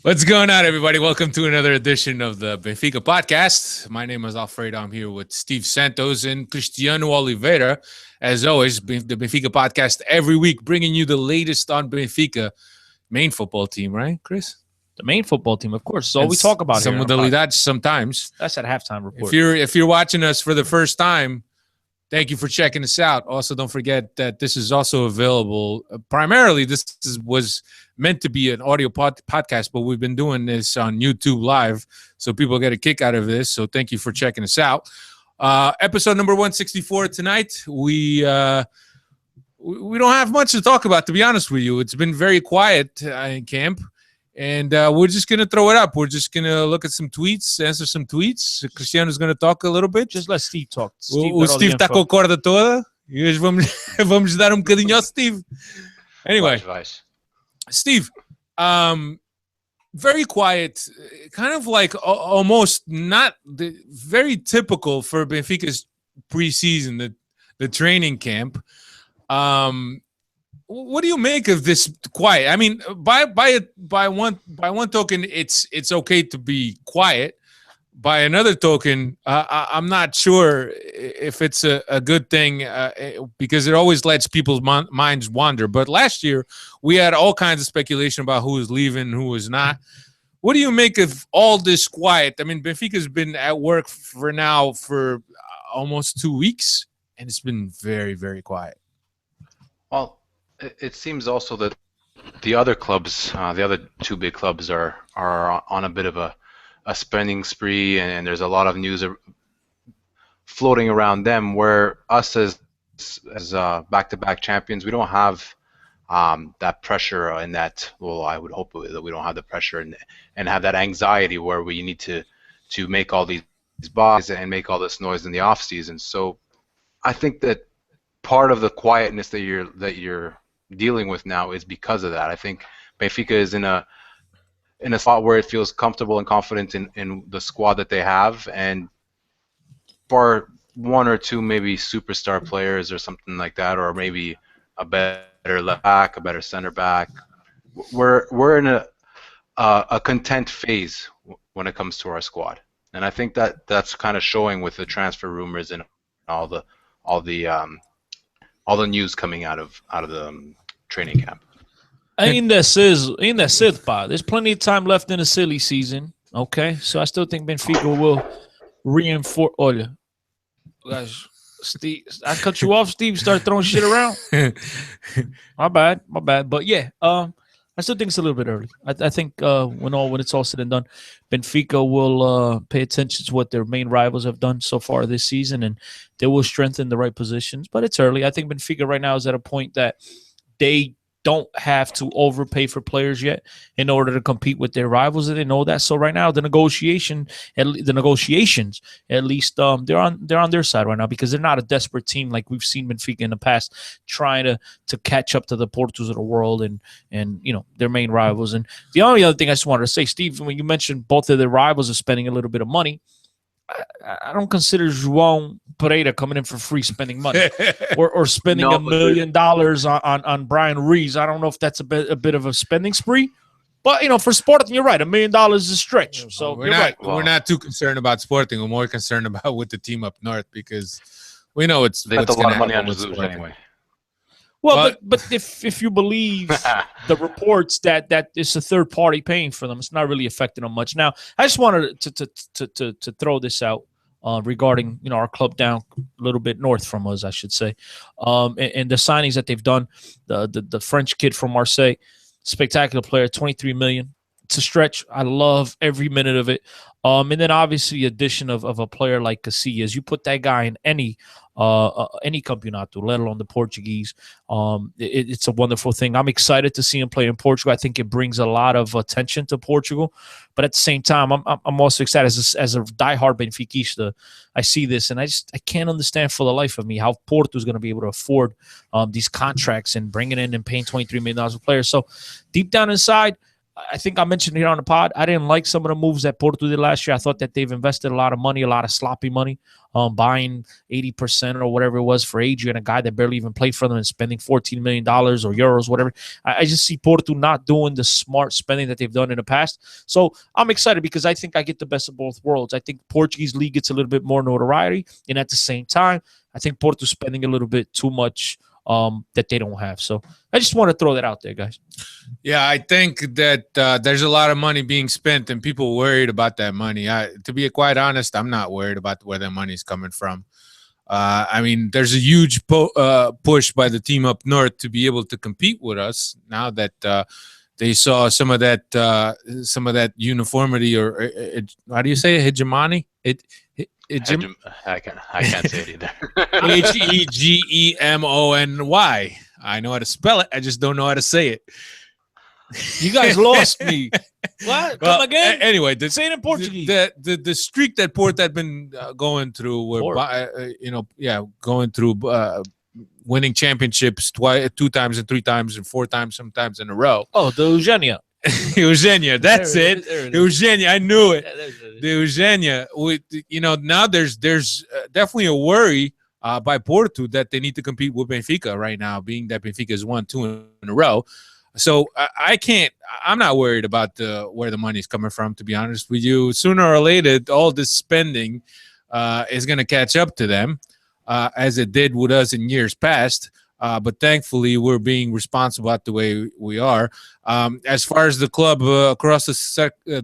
What's going on, everybody? Welcome to another edition of the Benfica Podcast. My name is Alfredo. I'm here with Steve Santos and Cristiano Oliveira. As always, the Benfica Podcast every week, bringing you the latest on Benfica, main football team, right, Chris? The main football team, of course. So we talk about some here. modalidades sometimes. That's at halftime report. If you're watching us for the first time, thank you for checking us out. Also, don't forget that this is also available. Primarily, was meant to be an audio podcast, but we've been doing this on YouTube Live, so people get a kick out of this. So thank you for checking us out. Episode number 164 tonight. We don't have much to talk about, to be honest with you. It's been very quiet in camp, and we're just going to throw it up. We're just going to look at some tweets, answer some tweets. Cristiano's going to talk a little bit. Just let Steve talk. O Steve está com a corda toda e hoje vamos dar bocadinho ao Steve. Anyway, Steve, very quiet, kind of like almost not very typical for Benfica's preseason, the training camp. What do you make of this quiet? I mean, by one token, it's okay to be quiet. By another token, I'm not sure if it's a good thing because it always lets people's minds wander. But last year, we had all kinds of speculation about who was leaving, who was not. What do you make of all this quiet? I mean, Benfica's been at work for almost 2 weeks, and it's been very, very quiet. Well, it seems also that the other clubs, the other two big clubs, are on a bit of a spending spree, and there's a lot of news floating around them, where us as back-to-back champions, we don't have that pressure and that, well, I would hope that we don't have the pressure and have that anxiety where we need to make all these buys and make all this noise in the off season. So I think that part of the quietness that you're dealing with now is because of that. I think Benfica is in a spot where it feels comfortable and confident in the squad that they have, and bar one or two maybe superstar players or something like that, or maybe a better left back, a better center back, we're in a content phase when it comes to our squad, and I think that's kind of showing with the transfer rumors and all the news coming out of the training camp. Ain't that Sith, pa. There's plenty of time left in the silly season. Okay, so I still think Benfica will reinforce. Olha, guys, Steve, I cut you off. Steve, start throwing shit around. My bad. But yeah, I still think it's a little bit early. I think when it's all said and done, Benfica will pay attention to what their main rivals have done so far this season, and they will strengthen the right positions. But it's early. I think Benfica right now is at a point that they don't have to overpay for players yet in order to compete with their rivals, and they know that. So right now, the negotiations, at least, they're on their side right now, because they're not a desperate team like we've seen Benfica in the past, trying to catch up to the Portos of the world and their main rivals. And the only other thing I just wanted to say, Steve, when you mentioned both of their rivals are spending a little bit of money, I don't consider João Pereira coming in for free spending money or spending $1 million on Brian Rees. I don't know if that's a bit of a spending spree, but for Sporting, you're right. $1 million is a stretch. So we're not too concerned about Sporting. We're more concerned about with the team up north, because we know they got a lot of money on Jesus anyway. Well, but if you believe the reports that it's a third party paying for them, it's not really affecting them much. Now, I just wanted to throw this out regarding our club down a little bit north from us, I should say, and the signings that they've done. The French kid from Marseille, spectacular player, 23 million. It's a stretch. I love every minute of it. And then obviously the addition of a player like Casillas. You put that guy in any campeonato, let alone the Portuguese. It's a wonderful thing. I'm excited to see him play in Portugal. I think it brings a lot of attention to Portugal. But at the same time, I'm also excited as a diehard Benfiquista. I see this, and I can't understand for the life of me how Porto is going to be able to afford these contracts and bringing in and paying $23 million a player. So deep down inside, I think I mentioned here on the pod, I didn't like some of the moves that Porto did last year. I thought that they've invested a lot of money, a lot of sloppy money, buying 80% or whatever it was for Adrian, a guy that barely even played for them, and spending $14 million or euros, whatever. I just see Porto not doing the smart spending that they've done in the past. So I'm excited because I think I get the best of both worlds. I think Portuguese league gets a little bit more notoriety, and at the same time, I think Porto's spending a little bit too much that they don't have. So I just want to throw that out there, guys. Yeah, I think that there's a lot of money being spent and people worried about that money. To be quite honest, I'm not worried about where that money's coming from. I mean, there's a huge push by the team up north to be able to compete with us now that they saw some of that uniformity, or how do you say it? Hegemony? I can't say it either. Hegemony. I know how to spell it. I just don't know how to say it. You guys lost me. What? Come again? Anyway, say it in Portuguese. The streak that Porto had been going through, going through winning championships two times and 3 times and 4 times, sometimes in a row. Oh, the Eugenia. Eugenia, that's it. Eugenia, I knew it. The Eugenia. Now there's definitely a worry by Porto that they need to compete with Benfica right now, being that Benfica has won 2 in a row. So I'm not worried about where the money's coming from, to be honest with you. Sooner or later, all this spending is going to catch up to them, as it did with us in years past. But thankfully, we're being responsible at the way we are. As far as the club across the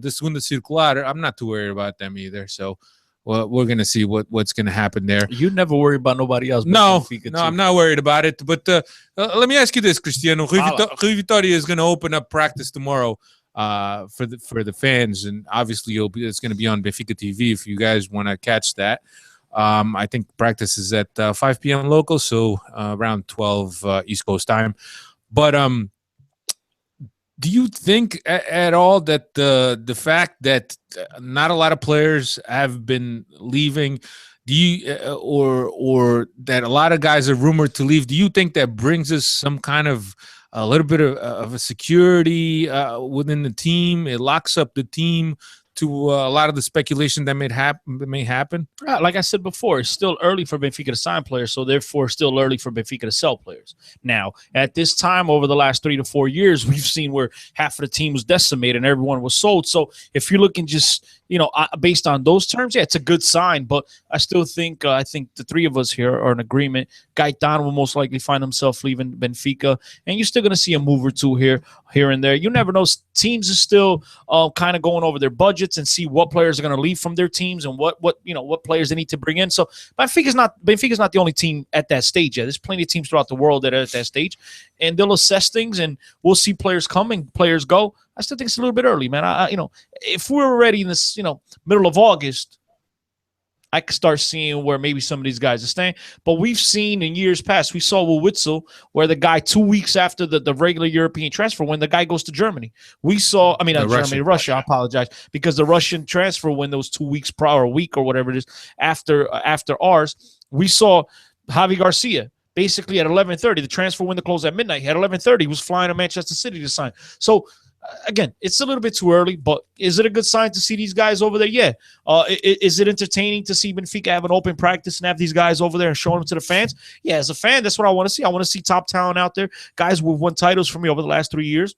Segunda Circular, I'm not too worried about them either. So we're going to see what's going to happen there. You never worry about nobody else. No, I'm not worried about it. But let me ask you this, Cristiano. Rui Vitória is going to open up practice tomorrow for the fans. And obviously, it's going to be on Benfica TV if you guys want to catch that. I think practice is at 5 p.m. local, so around 12 East Coast time. But do you think at all that the fact that not a lot of players have been leaving, or that a lot of guys are rumored to leave, do you think that brings us some kind of a little bit of a security within the team? It locks up the team to a lot of the speculation that may happen? Like I said before, it's still early for Benfica to sign players, so therefore still early for Benfica to sell players. Now, at this time, over the last 3 to 4 years, we've seen where half of the team was decimated and everyone was sold. So if you're looking just, based on those terms, yeah, it's a good sign. But I still think, I think the 3 of us here are in agreement. Gaitan will most likely find himself leaving Benfica, and you're still going to see a move or two here and there. You never know. Teams are still kind of going over their budgets and see what players are going to leave from their teams and what players they need to bring in. So Benfica's not the only team at that stage yet. There's plenty of teams throughout the world that are at that stage, and they'll assess things, and we'll see players come and players go. I still think it's a little bit early, man. If we're already in this, middle of August, I could start seeing where maybe some of these guys are staying. But we've seen in years past, we saw with Witzel, where the guy 2 weeks after the regular European transfer, when the guy goes to Germany. We saw, Russia, I apologize, because the Russian transfer, when those 2 weeks prior, a week or whatever it is, after ours, we saw Javi Garcia. Basically at 11:30, the transfer window closed at midnight. He had 11:30, he was flying to Manchester City to sign. So, again, it's a little bit too early, but is it a good sign to see these guys over there? Yeah. Is it entertaining to see Benfica have an open practice and have these guys over there and showing them to the fans? Yeah, as a fan, that's what I want to see. I want to see top talent out there, guys who have won titles for me over the last 3 years.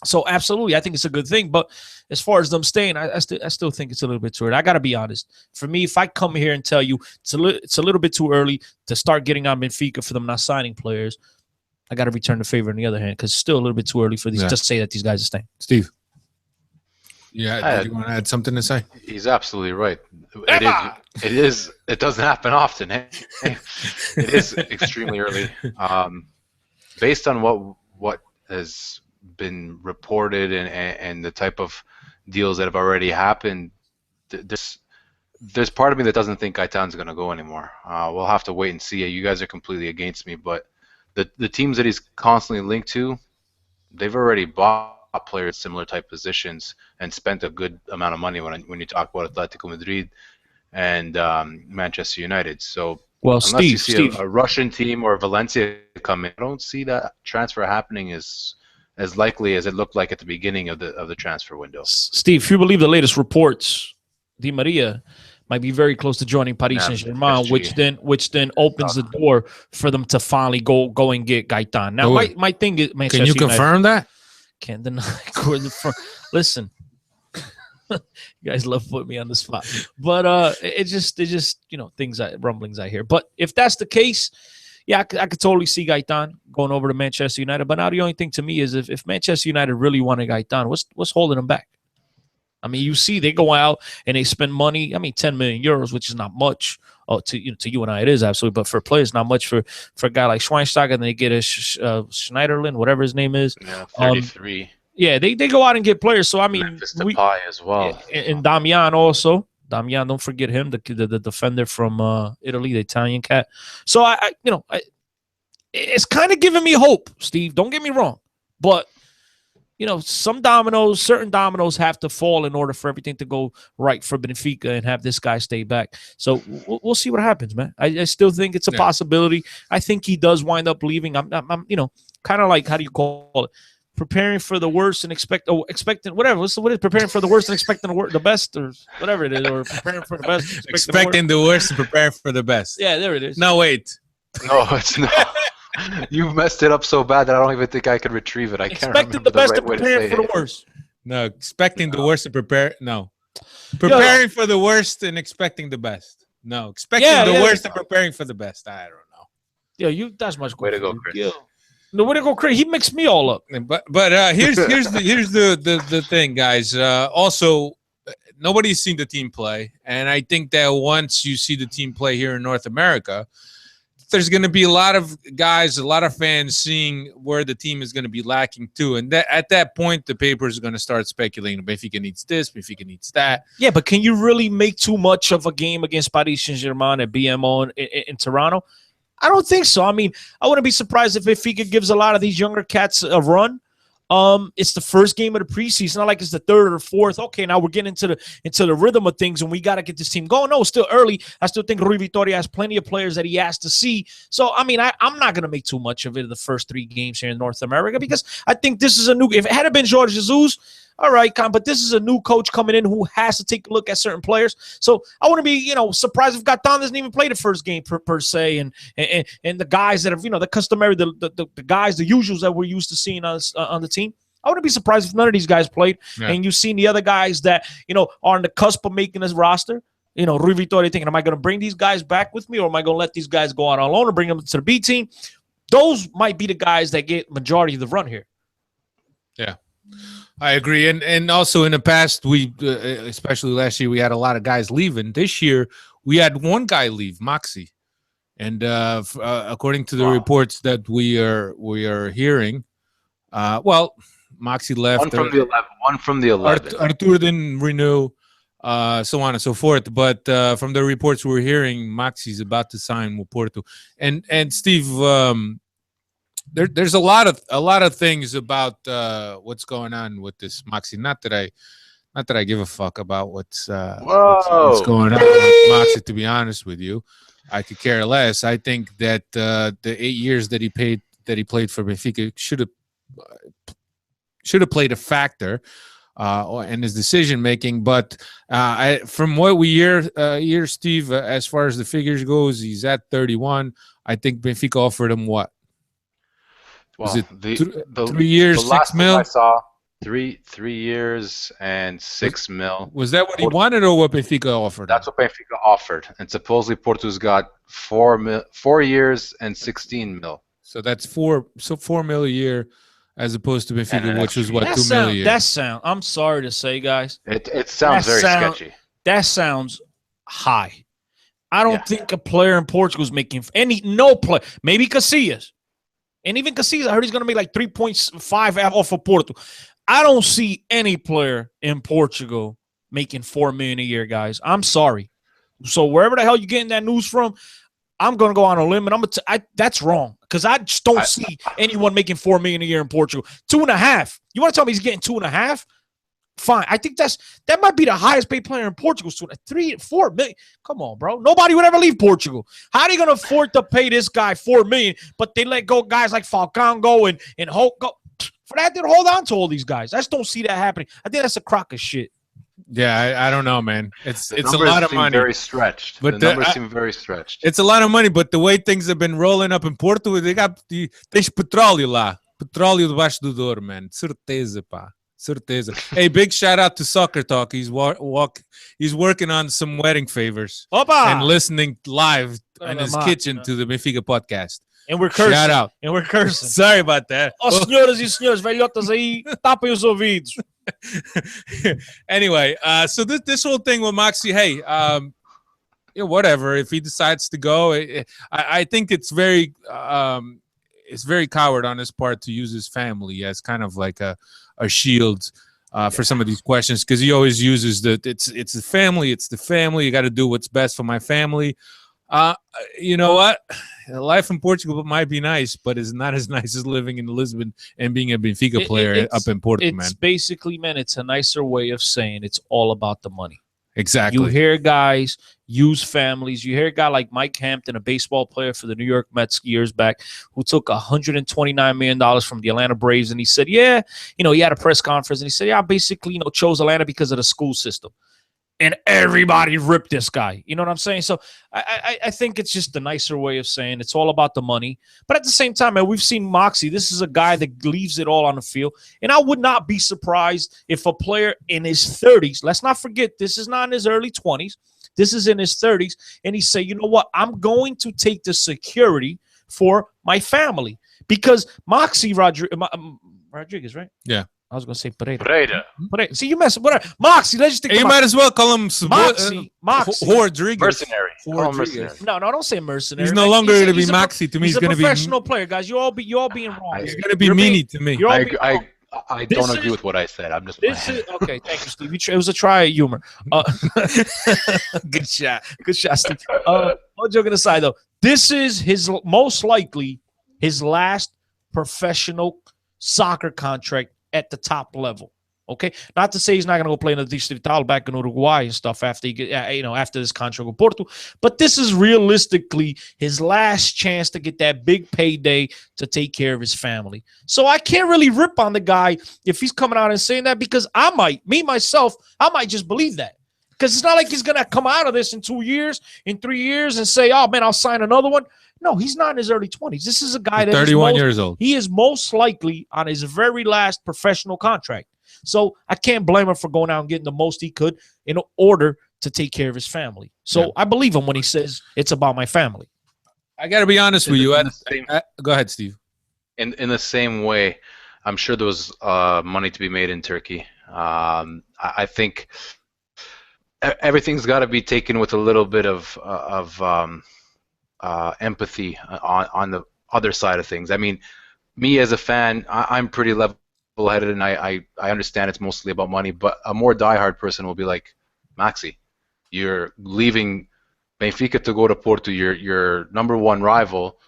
So, absolutely, I think it's a good thing. But as far as them staying, I still think it's a little bit too early. I got to be honest. For me, if I come here and tell you it's a little bit too early to start getting on Benfica for them not signing players, I got to return the favor on the other hand, because it's still a little bit too early for these just to say that these guys are staying. Steve, did you want to add something to say? He's absolutely right. It doesn't happen often. It is extremely early. Based on what has been reported and the type of deals that have already happened, there's part of me that doesn't think Gaitan's going to go anymore. We'll have to wait and see. You guys are completely against me, but the teams that he's constantly linked to, they've already bought players similar type positions and spent a good amount of money when you talk about Atletico Madrid and Manchester United. So unless you see a Russian team or Valencia come in, I don't see that transfer happening as as likely as it looked like at the beginning of the transfer window. Steve, if you believe the latest reports, Di Maria might be very close to joining Paris Saint-Germain, which then opens the door for them to finally go and get Gaitan. Now, my thing is, Manchester can you confirm that? Can't deny. Listen, you guys love putting me on the spot, but it's just rumblings I hear. But if that's the case, yeah, I could totally see Gaitan going over to Manchester United. But now the only thing to me is if Manchester United really wanted Gaitan, what's holding them back? I mean, you see, they go out and they spend money. I mean, 10 million euros, which is not much. To you and I, it is absolutely. But for players, not much for a guy like Schweinsteiger. And they get a Schneiderlin, whatever his name is. Yeah, 33. Yeah, they go out and get players. So I mean, Memphis Depay as well. And Damian also. Damian, don't forget him, the defender from Italy, the Italian cat. So it's kind of giving me hope, Steve. Don't get me wrong, but certain dominoes have to fall in order for everything to go right for Benfica and have this guy stay back. So we'll see what happens, man. I still think it's a possibility. I think he does wind up leaving. I'm kind of like, how do you call it? Preparing for the worst and expecting whatever. What is preparing for the worst and expecting the best, or whatever it is, or preparing for the best, expecting the worst and preparing for the best. Yeah, there it is. No, wait. No, it's not. You've messed it up so bad that I don't even think I can retrieve it. I can't remember the best right and preparing for the worst. No, expecting the worst and preparing for the worst and expecting the best. No, expecting the worst and preparing for the best. I don't know. Yeah, that's much. Way to go, Chris. Yeah. No, way to go, Chris. He mixed me all up. But here's the thing, guys. Also, nobody's seen the team play, and I think that once you see the team play here in North America, there's going to be a lot of guys, a lot of fans seeing where the team is going to be lacking too. And at that point, the papers are going to start speculating. Benfica needs this, Benfica needs that. Yeah, but can you really make too much of a game against Paris Saint-Germain at BMO in Toronto? I don't think so. I mean, I wouldn't be surprised if Benfica gives a lot of these younger cats a run. It's the first game of the preseason. Not like it's the third or fourth. Okay, now we're getting into the rhythm of things, and we got to get this team going. No, it's still early. I still think Rui Vitória has plenty of players that he has to see. So, I mean, I'm not going to make too much of it in the first 3 games here in North America, because I think this is if it had been Jorge Jesus, all right, but this is a new coach coming in who has to take a look at certain players. So I wouldn't be, surprised if Gaitan doesn't even play the first game per se, and the guys that have, the customary, the guys, the usuals that we're used to seeing us on the team. I wouldn't be surprised if none of these guys played. Yeah. And you've seen the other guys that, are on the cusp of making this roster. Rui Vitória thinking, am I going to bring these guys back with me, or am I going to let these guys go out on loan and bring them to the B team? Those might be the guys that get majority of the run here. Yeah. I agree, and also in the past, we especially last year, we had a lot of guys leaving. This year, we had one guy leave, Maxi, and according to the reports that we are hearing, Maxi left. One from the 11. Artur didn't renew, so on and so forth. But from the reports we're hearing, Maxi's about to sign with Porto, and Steve. There's a lot of things about what's going on with this Maxi. Not that I give a fuck about what's going on with Maxi. To be honest with you, I could care less. I think that the 8 years that he played for Benfica should have played a factor in his decision making. But from what we hear, Steve, as far as the figures goes, he's at 31. I think Benfica offered him what? Well, was it 3 years, 6 mil? I saw 3 years and 6 mil. Was that what he wanted, or what Benfica offered? That's what Benfica offered, and supposedly Porto's got 4 years and 16 mil. So that's 4 mil a year, as opposed to Benfica, which was what 2 mil a year. I'm sorry to say, guys. It sounds very sketchy. That sounds high. I don't think a player in Portugal is making no player. Maybe Casillas. And even Casillas, I heard he's going to make like 3.5 off of Porto. I don't see any player in Portugal making $4 million a year, guys. I'm sorry. So wherever the hell you're getting that news from, I'm going to go on a limb, and that's wrong, because I just don't see anyone making $4 million a year in Portugal. 2.5. You want to tell me he's getting 2.5? Fine. I think that might be the highest paid player in Portugal. 3-4 million. Come on, bro. Nobody would ever leave Portugal. How are they going to afford to pay this guy $4 million, but they let go guys like Falcão go and Hulk go? for that, then hold on to all these guys. I just don't see that happening. I think that's a crock of shit. Yeah, I don't know, man. It's a numbers lot of seem money. very stretched. But the numbers seem very stretched. It's a lot of money, but the way things have been rolling up in Porto, they got tens petróleo lá. Petróleo debaixo do Douro, man. Certeza, pá. Certeza. Hey, big shout out to Soccer Talk. He's working on some wedding favors. Opa! And listening live in his kitchen to the Benfica podcast. And we're cursing. Shout out. And we're cursing. Sorry about that. Ó, senhoras e senhores, velhotas aí, tapem os ouvidos. Anyway, so this whole thing with Maxi, hey, whatever. If he decides to go, I think it's very coward on his part to use his family as kind of like a shield for some of these questions, because he always uses it's the family. You got to do what's best for my family. You know what? Life in Portugal might be nice, but it's not as nice as living in Lisbon and being a Benfica player up in Porto, man. It's basically, man, it's a nicer way of saying it's all about the money. Exactly. You hear guys use families. You hear a guy like Mike Hampton, a baseball player for the New York Mets years back, who took $129 million from the Atlanta Braves. And he said, he had a press conference and he said, I basically, chose Atlanta because of the school system. And everybody ripped this guy. You know what I'm saying? So I think it's just a nicer way of saying it's all about the money. But at the same time, man, we've seen Moxie. This is a guy that leaves it all on the field. And I would not be surprised if a player in his 30s, let's not forget, this is not in his early 20s. This is in his 30s. And he say, you know what? I'm going to take the security for my family. Because Moxie Rodriguez, right? Yeah. I was going to say Pereira. Pereira. See, you mess with whatever. Moxie, let's just think you might as well call him Moxie. Rodriguez. Mercenary. Rodriguez. No, don't say mercenary. He's no longer going to be Maxi. To me, he's going to be a professional player, guys. You all being wrong. He's going to be Meanie to me. I don't agree with what I said. I'm just okay. Thank you, Steve. It was a try at humor. Good shot, Steve. All joking aside, though, this is his most likely his last professional soccer contract at the top level. Okay, not to say he's not going to go play in the Distrital back in Uruguay and stuff after he get, after this contract with Porto, but this is realistically his last chance to get that big payday to take care of his family. So I can't really rip on the guy if he's coming out and saying that, because I might just believe that, because it's not like he's going to come out of this in 2 years, in 3 years, and say, "Oh man, I'll sign another one." No, he's not in his early 20s. This is a guy that's 31 years old. He is most likely on his very last professional contract. So I can't blame him for going out and getting the most he could in order to take care of his family. So I believe him when he says it's about my family. I got to be honest with you. Go ahead, Steve. In the same way, I'm sure there was money to be made in Turkey. I think everything's got to be taken with a little bit of empathy on the other side of things. I mean, me as a fan, I'm pretty level-headed, and I understand it's mostly about money, but a more diehard person will be like, Maxi, you're leaving Benfica to go to Porto, your number one rival.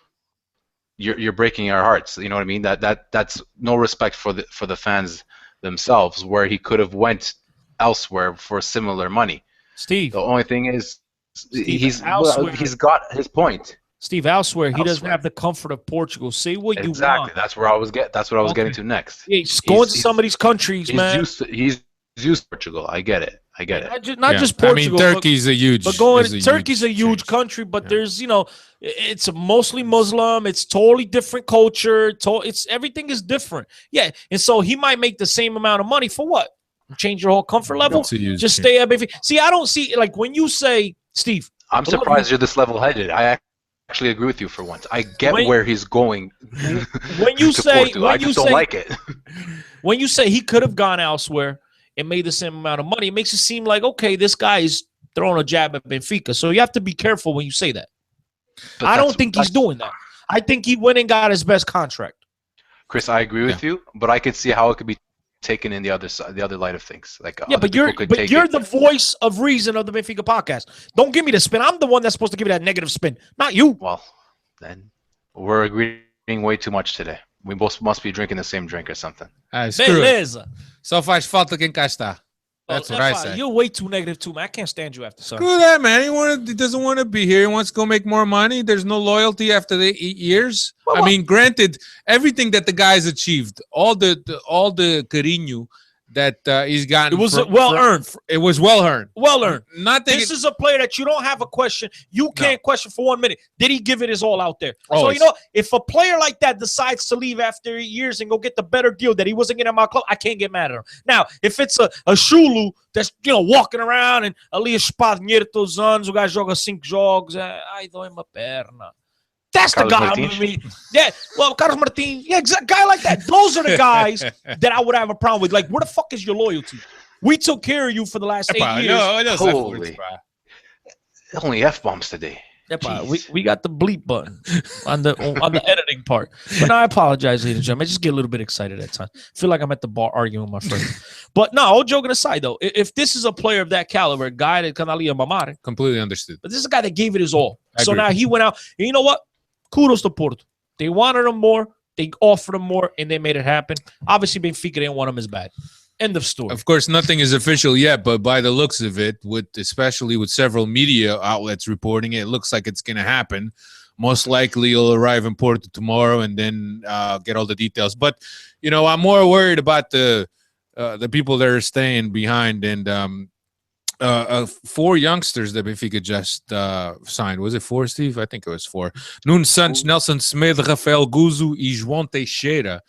You're breaking our hearts. You know what I mean? That's no respect for the fans themselves, where he could have went elsewhere for similar money. Steve, the only thing is, he's got his point. Steve, elsewhere he doesn't have the comfort of Portugal. Say what you want. Exactly. That's what I was getting to next. Yeah, he's going to some of these countries, man. He's used to Portugal. I get it. Not just Portugal. I mean, Turkey's a huge. But Turkey's a huge country. But there's, it's mostly Muslim. It's totally different culture. Everything is different. Yeah, and so he might make the same amount of money for what? Change your whole comfort level? Just stay at Benfica. See, I don't see, like, when you say, Steve. I'm surprised you're this level-headed. I actually agree with you for once. I get where he's going. When you say, I just don't like it. When you say he could have gone elsewhere and made the same amount of money, it makes it seem like, okay, this guy is throwing a jab at Benfica. So you have to be careful when you say that. But I don't think he's doing that. I think he went and got his best contract. Chris, I agree with you, but I could see how it could be taken in the other side, the other light of things. Like, but you're the voice of reason of the Benfica podcast. Don't give me the spin. I'm the one that's supposed to give you that negative spin, not you. Well, then we're agreeing way too much today. We both must be drinking the same drink or something. Beleza. Só faz falta quem cá está. That's what I say. You're way too negative too, man. I can't stand you after Sunday. Screw that, man. He doesn't want to be here. He wants to go make more money. There's no loyalty after the 8 years. Well, I mean, granted, everything that the guy's achieved, all the cariño that he's gotten, It was well-earned. It was well-earned. Well-earned. This is a player that you don't have a question. You can't question for 1 minute. Did he give it his all out there? Always. So, if a player like that decides to leave after 8 years and go get the better deal that he wasn't getting at my club, I can't get mad at him. Now, if it's a Shulu that's, walking around and ali espadinhertos anos, o gajo joga 5 jogos, ai, dói uma perna. That's the guy I'm gonna meet. Yeah, well, Carlos Martin, guy like that. Those are the guys that I would have a problem with. Like, where the fuck is your loyalty? We took care of you for the last 8 years. Holy. Only F-bombs today. We got the bleep button on the editing part. But no, I apologize, ladies and gentlemen. I just get a little bit excited at times. I feel like I'm at the bar arguing with my friends. But no, all joking aside, though, if this is a player of that caliber, a guy that can ali mamare, completely understood. But this is a guy that gave it his all. So now he went out, and you know what? Kudos to Porto. They wanted him more. They offered him more, and they made it happen. Obviously, Benfica didn't want him as bad. End of story. Of course, nothing is official yet, but by the looks of it, especially with several media outlets reporting it, looks like it's going to happen. Most likely, he'll arrive in Porto tomorrow and then get all the details. But I'm more worried about the people that are staying behind and 4 youngsters that Benfica just signed. Was it 4, Steve? I think it was 4. Nuno Santos, Nelson Smith, Rafael Guzo, and João Teixeira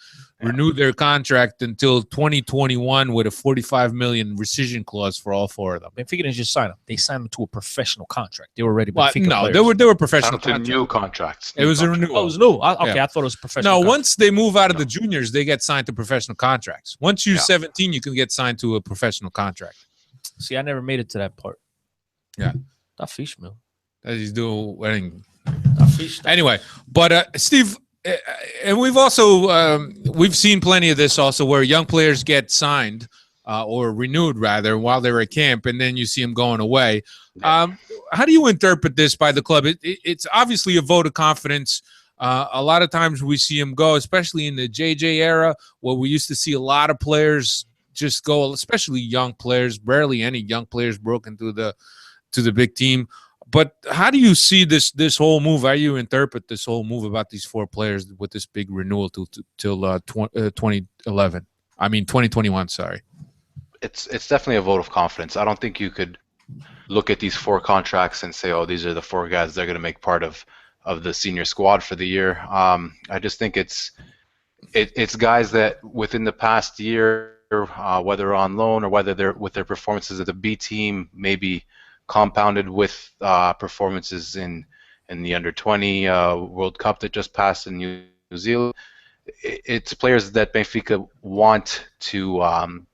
renewed their contract until 2021 with a 45 million rescission clause for all 4 of them. Benfica didn't just sign them; they signed them to a professional contract. They were already Benfica players. They were professional contracts. New contracts. It was a renewal. Oh, it was new. Okay, I thought it was professional. No, once they move out of the juniors, they get signed to professional contracts. Once you're 17, you can get signed to a professional contract. See, I never made it to that part. Yeah. That fish mill. That he's doing. Anyway, but Steve, and we've also we've seen plenty of this also where young players get signed or renewed rather while they're at camp, and then you see them going away. How do you interpret this by the club? It's obviously a vote of confidence. A lot of times we see them go, especially in the JJ era, where we used to see a lot of players just go, especially young players. Rarely any young players broke into the big team. But how do you see this whole move? How do you interpret this whole move about these 4 players with this big renewal till 2011? I mean 2021. Sorry. It's definitely a vote of confidence. I don't think you could look at these 4 contracts and say, oh, these are the 4 guys that are going to make part of the senior squad for the year. I just think it's guys that within the past year, whether on loan or whether they're with their performances at the B team, maybe compounded with performances in the under-20 World Cup that just passed in New Zealand. It's players that Benfica want to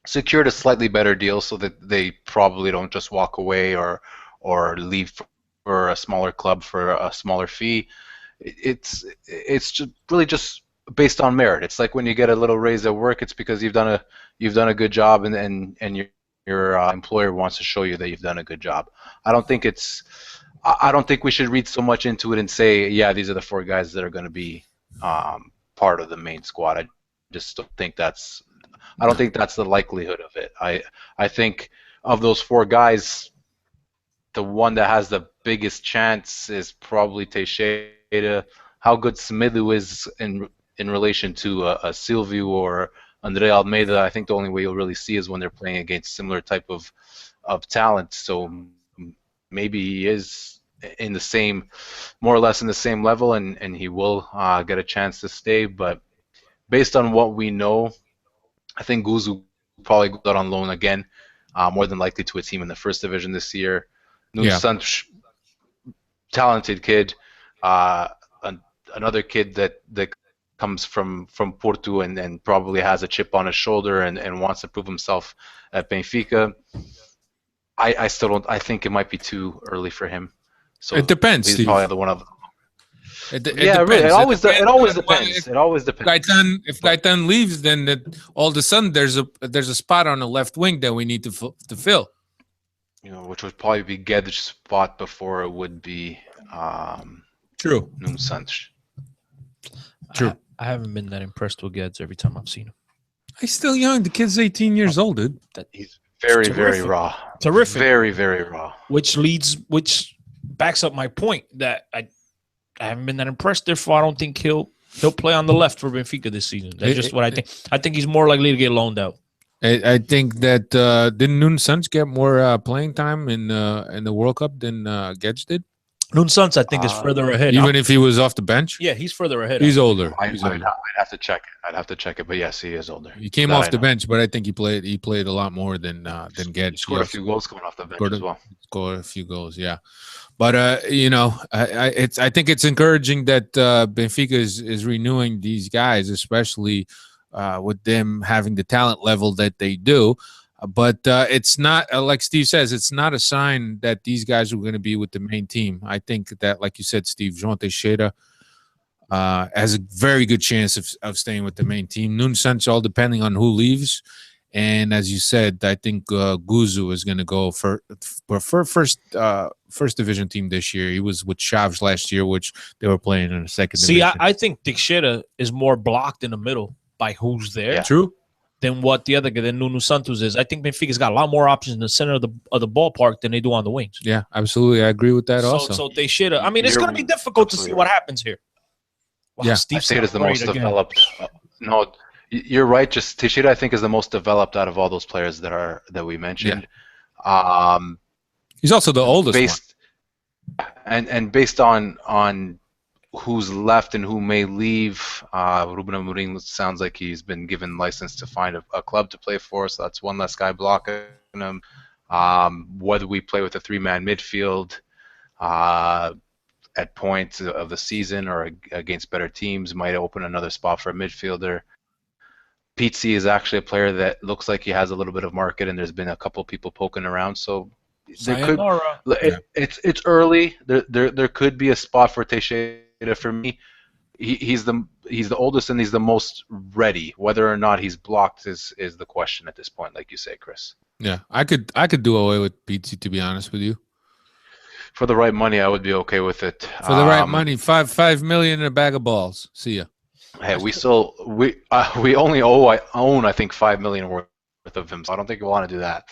secure a slightly better deal so that they probably don't just walk away or leave for a smaller club for a smaller fee. It's just really just based on merit. It's like when you get a little raise at work, it's because you've done a good job, and your employer wants to show you that you've done a good job. I don't think we should read so much into it and say, yeah, these are the 4 guys that are going to be part of the main squad. I don't think that's the likelihood of it. I think of those 4 guys, the one that has the biggest chance is probably Teixeira. How good Smidu is in relation to a Silvio or Andre Almeida, I think the only way you'll really see is when they're playing against similar type of talent. So maybe he is in the same, more or less in the same level, and he will get a chance to stay. But based on what we know, I think Guzu probably goes out on loan again, more than likely to a team in the first division this year. Nuno Santos, talented kid, another kid that comes from Porto and probably has a chip on his shoulder and wants to prove himself at Benfica. I still don't. I think it might be too early for him. So it depends. He's Steve. probably the one of. It depends. Really. It always depends. It always depends. If Gaitan leaves, then all of a sudden there's a spot on the left wing that we need to fill. Which would probably be Ged's spot before it would be. True. Nuno Santos. True. I haven't been that impressed with Geds every time I've seen him. He's still young. The kid's 18 years old, dude. Very, very raw. Terrific. Very, very raw. Which backs up my point that I haven't been that impressed. Therefore, I don't think he'll play on the left for Benfica this season. That's just what I think. I think he's more likely to get loaned out. I think that didn't Nuno Santos get more playing time in the World Cup than Gedge did? Nuno Santos, I think, is further ahead. Even if he was off the bench? Yeah, he's further ahead. He's older. I'd have to check it. I'd have to check it. But yes, he is older. He came off the bench, but I think he played a lot more than Gedge. He scored a few goals coming off the bench as well. Scored a few goals, yeah. But I think it's encouraging that Benfica is renewing these guys, especially with them having the talent level that they do. But it's not, like Steve says, it's not a sign that these guys are going to be with the main team. I think that, like you said, Steve, João Teixeira has a very good chance of staying with the main team. Nuno Santos, all depending on who leaves. And as you said, I think Guzu is going to go for first division team this year. He was with Chaves last year, which they were playing in the second division. I think Teixeira is more blocked in the middle by who's there. Yeah. True. Than what the other guy, than Nuno Santos is. I think Benfica's got a lot more options in the center of the ballpark than they do on the wings. Yeah, absolutely. I agree with that also. So Teixeira, I mean, it's going to be difficult to see what happens here. Wow, yeah, I think it is the most developed. No, you're right. Just Teixeira, I think, is the most developed out of all those players that we mentioned. Yeah. He's also the oldest one. And based on who's left and who may leave, Ruben Amorim sounds like he's been given license to find a club to play for, so that's one less guy blocking him. Whether we play with a three-man midfield at points of the season or against better teams might open another spot for a midfielder. Pizzi is actually a player that looks like he has a little bit of market, and there's been a couple people poking around, so it's early. There could be a spot for Teixeira. For me, he's the oldest and he's the most ready. Whether or not he's blocked is the question at this point, like you say, Chris. Yeah, I could do away with Pizzi, to be honest with you. For the right money, I would be okay with it. For the right money, $5 million in a bag of balls. See ya. Hey, we only own I think $5 million worth of him, so I don't think we want to do that.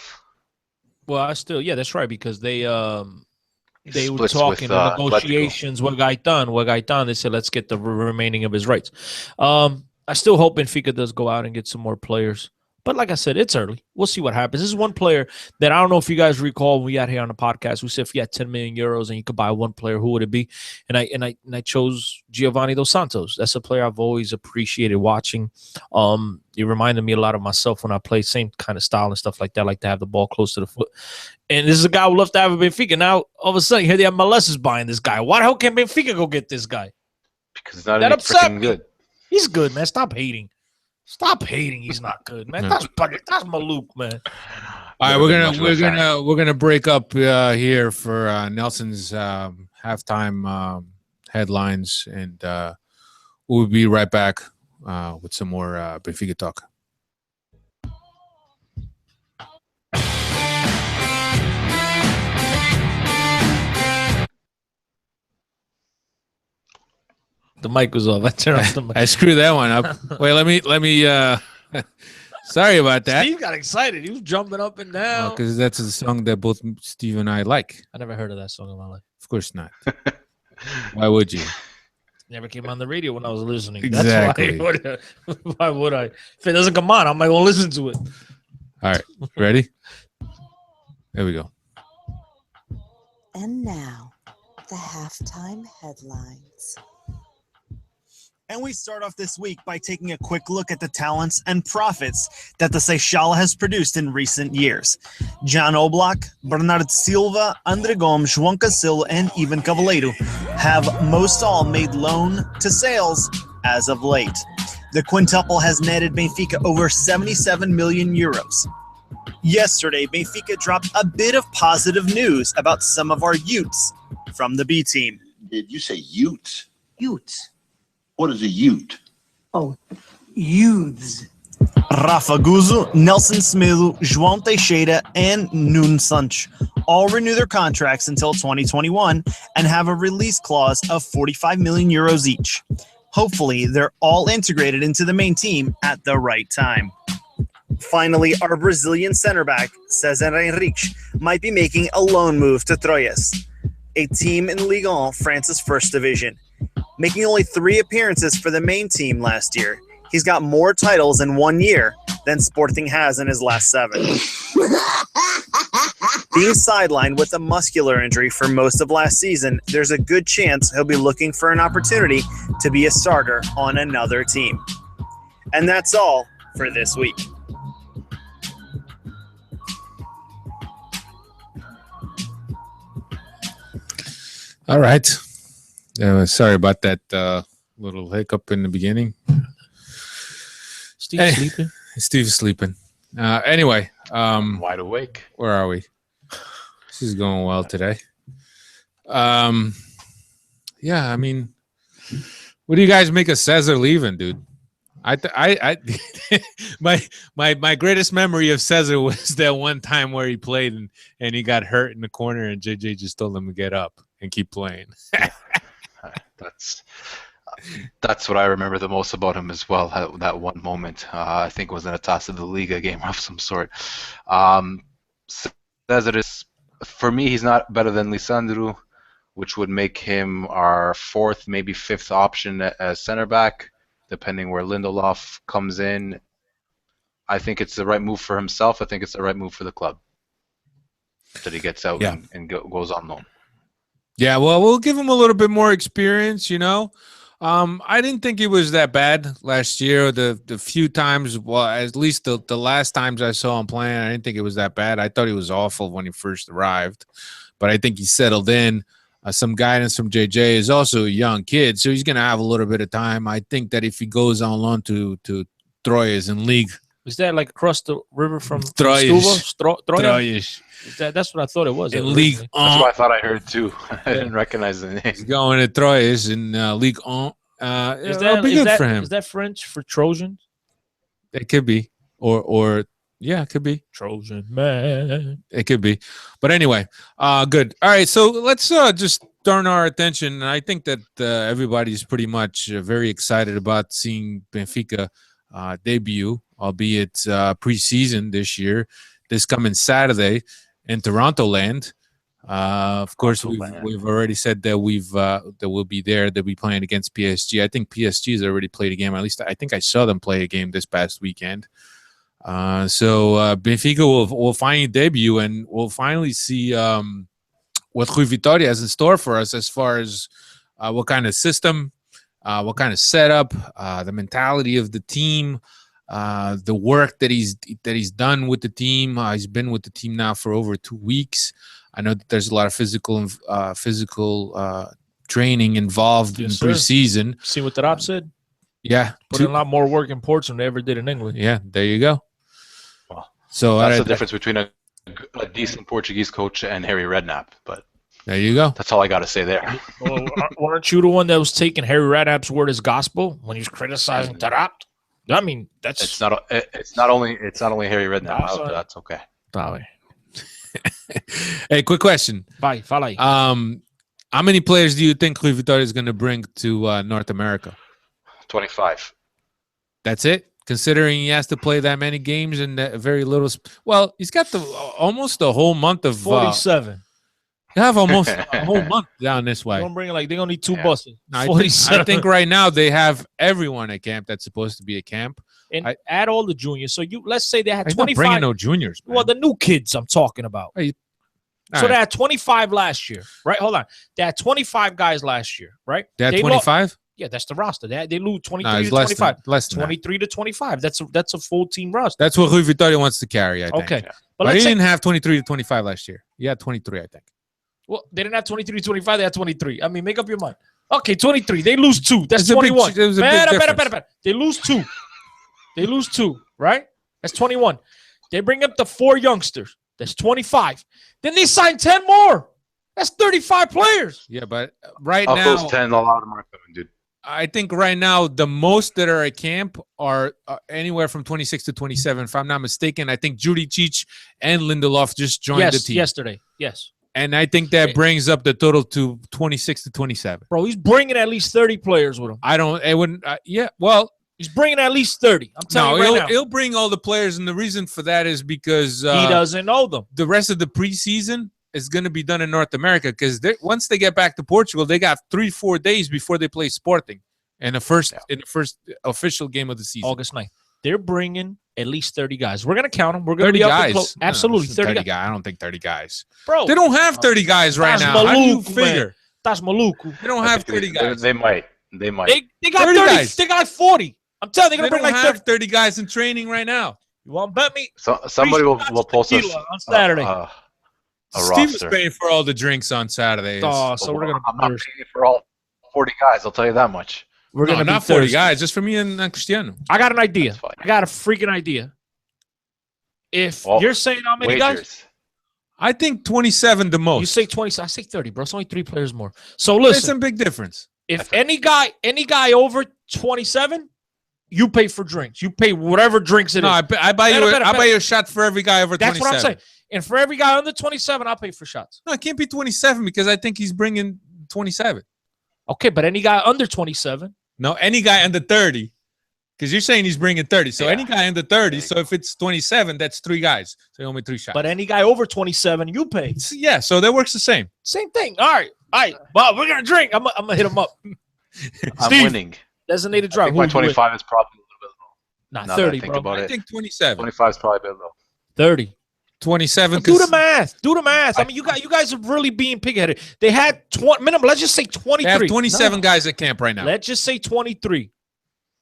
Well, that's right, because they were talking negotiations with Gaitan. They said, let's get the remaining of his rights. I still hope Benfica does go out and get some more players. But like I said, it's early. We'll see what happens. This is one player that I don't know if you guys recall when we had here on the podcast. We said if you had 10 million euros and you could buy one player, who would it be? And I chose Giovanni Dos Santos. That's a player I've always appreciated watching. It reminded me a lot of myself when I played, same kind of style and stuff like that. I like to have the ball close to the foot. And this is a guy who love to have a Benfica. Now, all of a sudden, here they have MLS is buying this guy. Why the hell can't Benfica go get this guy? Because it's not any freaking good. He's good, man. Stop hating. Stop hating. He's not good, man. That's Maluk, man. All right, we're gonna break up here for Nelson's halftime headlines, and we'll be right back with some more Benfica talk. The mic was off. I turned off the mic. I screwed that one up. Wait, let me sorry about that. Steve got excited. He was jumping up and down. Because that's a song that both Steve and I like. I never heard of that song in my life. Of course not. Why would you? Never came on the radio when I was listening. Exactly. That's why would I? If it doesn't come on, I'm not going to listen to it. All right. Ready? There we go. And now, the halftime headlines. And we start off this week by taking a quick look at the talents and profits that the Seixal has produced in recent years. Jan Oblak, Bernard Silva, Andre Gomes, João Cancelo, and Ivan Cavaleiro have most all made loan to sales as of late. The quintuple has netted Benfica over 77 million euros. Yesterday, Benfica dropped a bit of positive news about some of our youths from the B team. Did you say youths? Youths. What is a ute? Oh, youths. Rafa Guzzo, Nelson Semedo, João Teixeira, and Nuno Santos all renew their contracts until 2021 and have a release clause of 45 million euros each. Hopefully, they're all integrated into the main team at the right time. Finally, our Brazilian center back, Cesar might be making a loan move to Troyes, a team in Ligue 1, France's first division. Making only 3 appearances for the main team last year, he's got more titles in 1 year than Sporting has in his last 7. Being sidelined with a muscular injury for most of last season, there's a good chance he'll be looking for an opportunity to be a starter on another team. And that's all for this week. All right. Sorry about that little hiccup in the beginning. Steve's sleeping. Steve's sleeping. Anyway, Wide awake. where are we? This is going well today. Yeah, I mean, what do you guys make of Cesar leaving, dude? My greatest memory of Cesar was that one time where he played and he got hurt in the corner and JJ just told him to get up and keep playing. That's what I remember the most about him as well. That one moment, I think, was in a Taça da Liga game of some sort. Cesar is, for me, he's not better than Lisandro, which would make him our 4th, maybe 5th option as center back, depending where Lindelof comes in. I think it's the right move for himself. I think it's the right move for the club that he gets out and goes on loan. Yeah, well, we'll give him a little bit more experience, you know. I didn't think it was that bad last year. The few times, well, at least the last times I saw him playing, I didn't think it was that bad. I thought he was awful when he first arrived, but I think he settled in. Some guidance from JJ is also a young kid, so he's going to have a little bit of time. I think that if he goes on loan to Troyes in League. Is that like across the river from Troyes? Troyes. That's what I thought it was. In League That's what I thought I heard too. I didn't recognize the name. He's going to Troyes in League 1. It'll be good for him. Is that French for Trojan? It could be. Or yeah, it could be. Trojan man. It could be. But anyway, good. All right, so let's just turn our attention. And I think that everybody's pretty much very excited about seeing Benfica debut, albeit preseason this year, this coming Saturday in Toronto land. Of course, we've already said that that we'll be there. They'll be playing against PSG. I think PSG has already played a game. At least I think I saw them play a game this past weekend. So Benfica will finally debut, and we'll finally see what Rui Vitória has in store for us as far as what kind of system, what kind of setup, the mentality of the team, the work that he's done with the team. He's been with the team now for over 2 weeks. I know that there's a lot of physical training involved in preseason. See what the Rob said? Yeah. Put in a lot more work in Portugal than they ever did in England. Yeah, there you go. Well, so that's the difference between a decent Portuguese coach and Harry Redknapp. But there you go. That's all I got to say there. Well, weren't you the one that was taking Harry Redknapp's word as gospel when he was criticizing Tarap? I mean, that's it's not only Harry Redknapp, but that's okay. Probably. Hey, quick question. Bye. Fala aí. How many players do you think Rui Vitória is going to bring to North America? 25. That's it? Considering he has to play that many games and that very little. Well, he's got almost the whole month of 47. You have almost a whole month down this way. Don't bring it like they're gonna need 2 buses. I think right now they have everyone at camp that's supposed to be at camp. And add all the juniors. So let's say they had 25. Bringing no juniors. Man. Well, the new kids I'm talking about. They had 25 last year, right? Hold on. They had 25 guys last year, right? They had 25? Yeah, that's the roster. They lose 23 to 25. Less than 23 to 25. That's a full team roster. That's what Rui Vitória wants to carry, I think. Okay. Yeah. But he didn't have 23 to 25 last year. He had 23, I think. Well, they didn't have 23 to 25. They had 23. I mean, make up your mind. Okay, 23. They lose 2. That's 21. Better. They lose 2. They lose 2, right? That's 21. They bring up the 4 youngsters. That's 25. Then they sign 10 more. That's 35 players. Yeah, but right now, of those 10, a lot of them are coming, dude. I think right now the most that are at camp are anywhere from 26 to 27. If I'm not mistaken, I think Juricic and Lindelof just joined the team yesterday. Yes. And I think that brings up the total to 26 to 27. Bro, he's bringing at least 30 players with him. It wouldn't. Yeah, well, He's bringing at least 30. I'm telling you right now. He'll bring all the players, and the reason for that is because he doesn't know them. The rest of the preseason is going to be done in North America because once they get back to Portugal, they got 3-4 days before they play Sporting in the first official game of the season. August 9th. They're bringing at least 30 guys. We're going to count them. We're going to 30 be up guys. close. Absolutely, 30 guys. I don't think 30 guys. Bro, they don't have 30 guys right now. How do you figure? That's maluco. They don't have 30 guys. They might. They got 30 guys. They got 40. I'm telling you, they're going to bring like 30 guys in training right now. You want to bet me? So somebody will post us on Saturday. Steve is paying for all the drinks on Saturdays. So we're going to. I'm not paying for all 40 guys. I'll tell you that much. We're going to not 40 guys, just for me and Cristiano. I got an idea. I got a freaking idea. If you're saying how many guys? I think 27 the most. You say 20. I say 30, bro. It's only 3 players more. So listen. It's a big difference. If any guy over 27, you pay for drinks. You pay whatever drinks it is. I buy you a shot for every guy over 27. That's what I'm saying. And for every guy under 27, I'll pay for shots. No, it can't be 27 because I think he's bringing 27. Okay, but any guy under 27. No, any guy under 30. Because you're saying he's bringing 30. So any guy under 30. So if it's 27, that's 3 guys. So only 3 shots. But any guy over 27, you pay. Yeah, so that works the same. Same thing. All right. Well, we're going to drink. I'm going to hit him up. I'm winning. Designated drive. My 25 is probably a little bit low. Not 30, bro. I think 27. 25 is probably a bit low. 30. 27. Do the math. Do the math. I mean, you guys are really being pig-headed. They had 20 minimum. Let's just say 23. They have 27 guys at camp right now. Let's just say 23.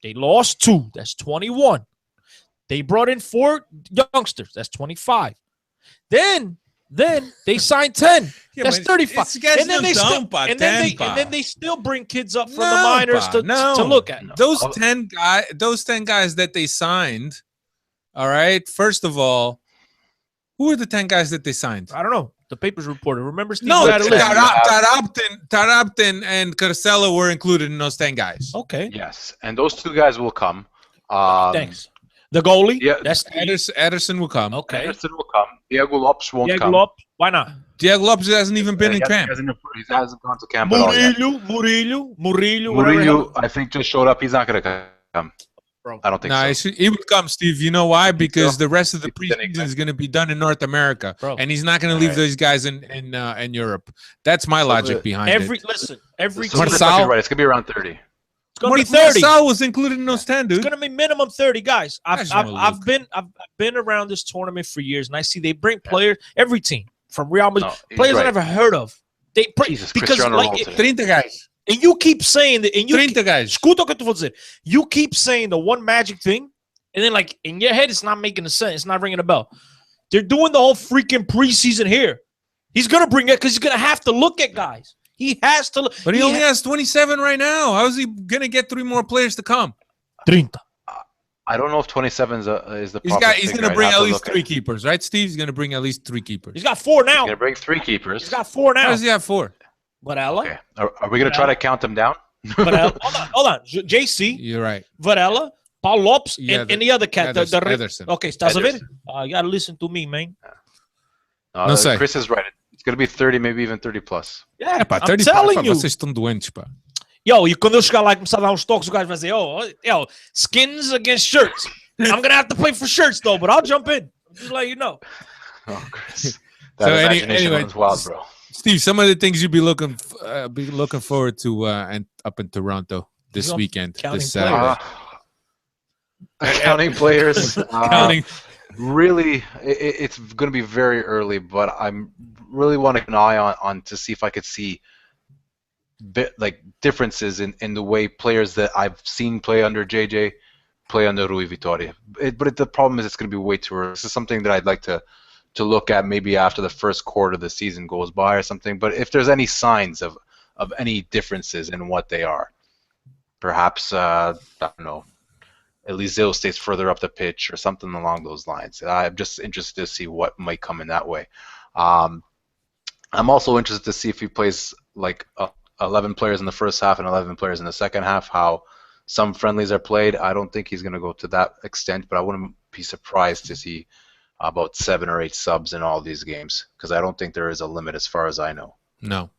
They lost 2. That's 21. They brought in 4 youngsters. That's 25. Then they signed 10. That's 35. And then they still bring kids up from the minors to look at. Those 10 guys that they signed. All right. First of all, who are the 10 guys that they signed? I don't know. The papers reported. Remember, Steve? No, Taraptin and Carcelo were included in those 10 guys. Okay. Yes, and those 2 guys will come. Thanks. The goalie? Yeah, that's Ederson will come. Okay. Ederson will come. Diego Lopes won't come. Why not? Diego Lopes hasn't even been in camp. He hasn't gone to camp at all yet. Murillo, I think just showed up. He's not going to come. Bro. I don't think so. He would come, Steve. You know why? Because the rest of the preseason is going to be done in North America, and he's not going to leave those guys in Europe. That's my logic behind it. Every team. Right. It's going to be around 30. It's going to be 30. Marcel was included in those 10, dude. It's going to be minimum 30 guys. I've been around this tournament for years, and I see they bring players. Every team from Real Madrid, players I never heard of. They Jesus, because like 30 guys. And you keep saying that, and you 30 guys. Escuta o que eu tô falando. You keep saying the one magic thing, and then like in your head, it's not making a sense. It's not ringing a bell. They're doing the whole freaking preseason here. He's gonna bring it because he's gonna have to look at guys. He has to look. But he only has 27 right now. How is he gonna get 3 more players to come? 30. I don't know if 27 is the. He's gonna bring at least 3 keepers, right, Steve? He's gonna bring at least 3 keepers. He's got 4 now. He's gonna bring 3 keepers. He's got 4 now. How does he have 4? Varela. Okay. Are we going to try to count them down? Varela. Hold on. JC. You're right. Varela, Paul Lopes, and the other cat. Ederson. Okay, estás a ver? You got to listen to me, man. Chris is right. It's going to be 30, maybe even 30 plus. Yeah, pá, I'm telling you. Vocês estão doentes, pá. Yo, e quando eu chegar lá e começar a dar uns toques, o gajo vai dizer, yo, skins against shirts. I'm going to have to play for shirts, though, but I'll jump in. Just let you know. Oh, Chris. That imagination runs wild, bro. Steve, some of the things you'd be looking forward to and up in Toronto this weekend, this Saturday. Counting players. Counting. Really, it's going to be very early, but I'm really want to keep an eye on to see if I could see differences in the way players that I've seen play under JJ play under Rui Vitória. But the problem is it's going to be way too early. This is something that I'd like to look at maybe after the first quarter of the season goes by or something. But if there's any signs of any differences in what they are, perhaps, I don't know, Eliseo stays further up the pitch or something along those lines. I'm just interested to see what might come in that way. I'm also interested to see if he plays like 11 players in the first half and 11 players in the second half, how some friendlies are played. I don't think he's going to go to that extent, but I wouldn't be surprised to see about 7 or 8 subs in all these games, because I don't think there is a limit as far as I know. No.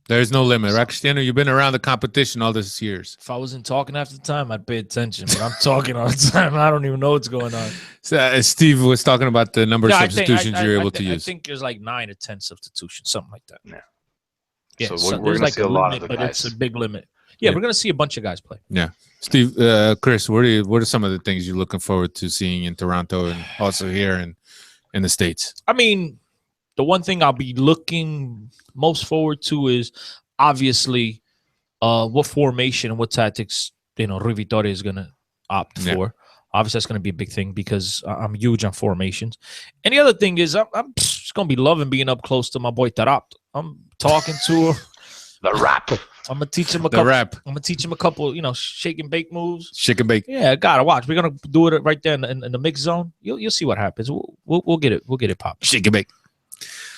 There's no limit, right, Cristiano? You've been around the competition all these years. If I wasn't talking half the time, I'd pay attention. But I'm talking all the time. I don't even know what's going on. So, Steve was talking about the number of substitutions you're able to use. I think there's like 9 or 10 substitutions, something like that. Yeah. Yeah, So we're going to see a lot of the but guys. it's a big limit. Yeah, we're going to see a bunch of guys play. Yeah. Steve, Chris, what are some of the things you're looking forward to seeing in Toronto and also here in the States? I mean, the one thing I'll be looking most forward to is obviously what formation and what tactics, Rui Vitória is going to opt for. Obviously, that's going to be a big thing because I'm huge on formations. And the other thing is I'm just going to be loving being up close to my boy Tarap. I'm talking to him. The rap. I'm gonna teach him a couple, shake and bake moves. Shake and bake. Yeah, gotta watch. We're gonna do it right there in the mix zone. You'll see what happens. We'll get it. We'll get it popped. Shake and bake.